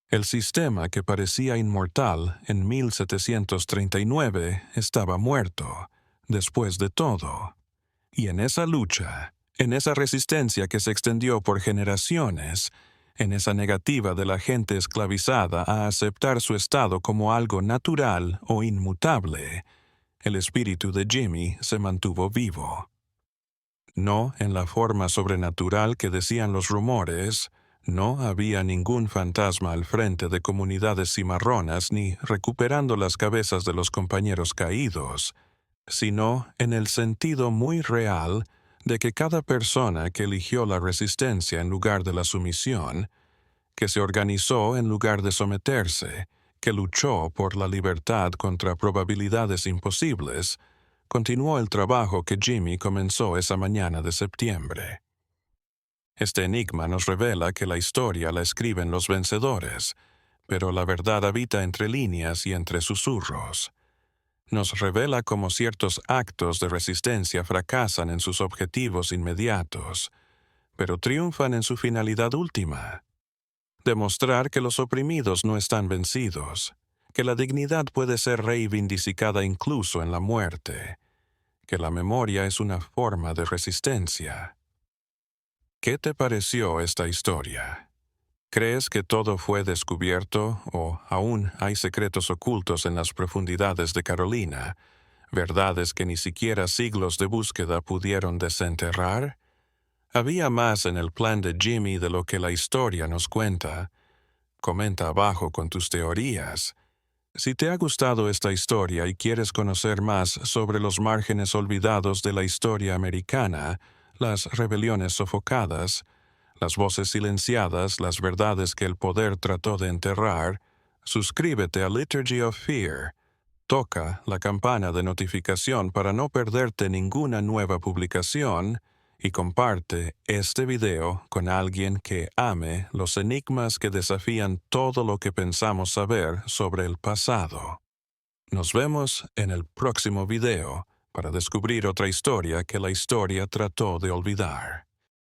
El sistema que parecía inmortal en 1739 estaba muerto, después de todo. Y en esa lucha, en esa resistencia que se extendió por generaciones, en esa negativa de la gente esclavizada a aceptar su estado como algo natural o inmutable, el espíritu de Jimmy se mantuvo vivo. No en la forma sobrenatural que decían los rumores. No había ningún fantasma al frente de comunidades cimarronas ni recuperando las cabezas de los compañeros caídos, sino en el sentido muy real de que cada persona que eligió la resistencia en lugar de la sumisión, que se organizó en lugar de someterse, que luchó por la libertad contra probabilidades imposibles, continuó el trabajo que Jimmy comenzó esa mañana de septiembre. Este enigma nos revela que la historia la escriben los vencedores, pero la verdad habita entre líneas y entre susurros. Nos revela cómo ciertos actos de resistencia fracasan en sus objetivos inmediatos, pero triunfan en su finalidad última. Demostrar que los oprimidos no están vencidos, que la dignidad puede ser reivindicada incluso en la muerte, que la memoria es una forma de resistencia. ¿Qué te pareció esta historia? ¿Crees que todo fue descubierto o aún hay secretos ocultos en las profundidades de Carolina, verdades que ni siquiera siglos de búsqueda pudieron desenterrar? ¿Había más en el plan de Jimmy de lo que la historia nos cuenta? Comenta abajo con tus teorías. Si te ha gustado esta historia y quieres conocer más sobre los márgenes olvidados de la historia americana, las rebeliones sofocadas, las voces silenciadas, las verdades que el poder trató de enterrar, suscríbete a Liturgy of Fear. Toca la campana de notificación para no perderte ninguna nueva publicación y comparte este video con alguien que ame los enigmas que desafían todo lo que pensamos saber sobre el pasado. Nos vemos en el próximo video para descubrir otra historia que la historia trató de olvidar.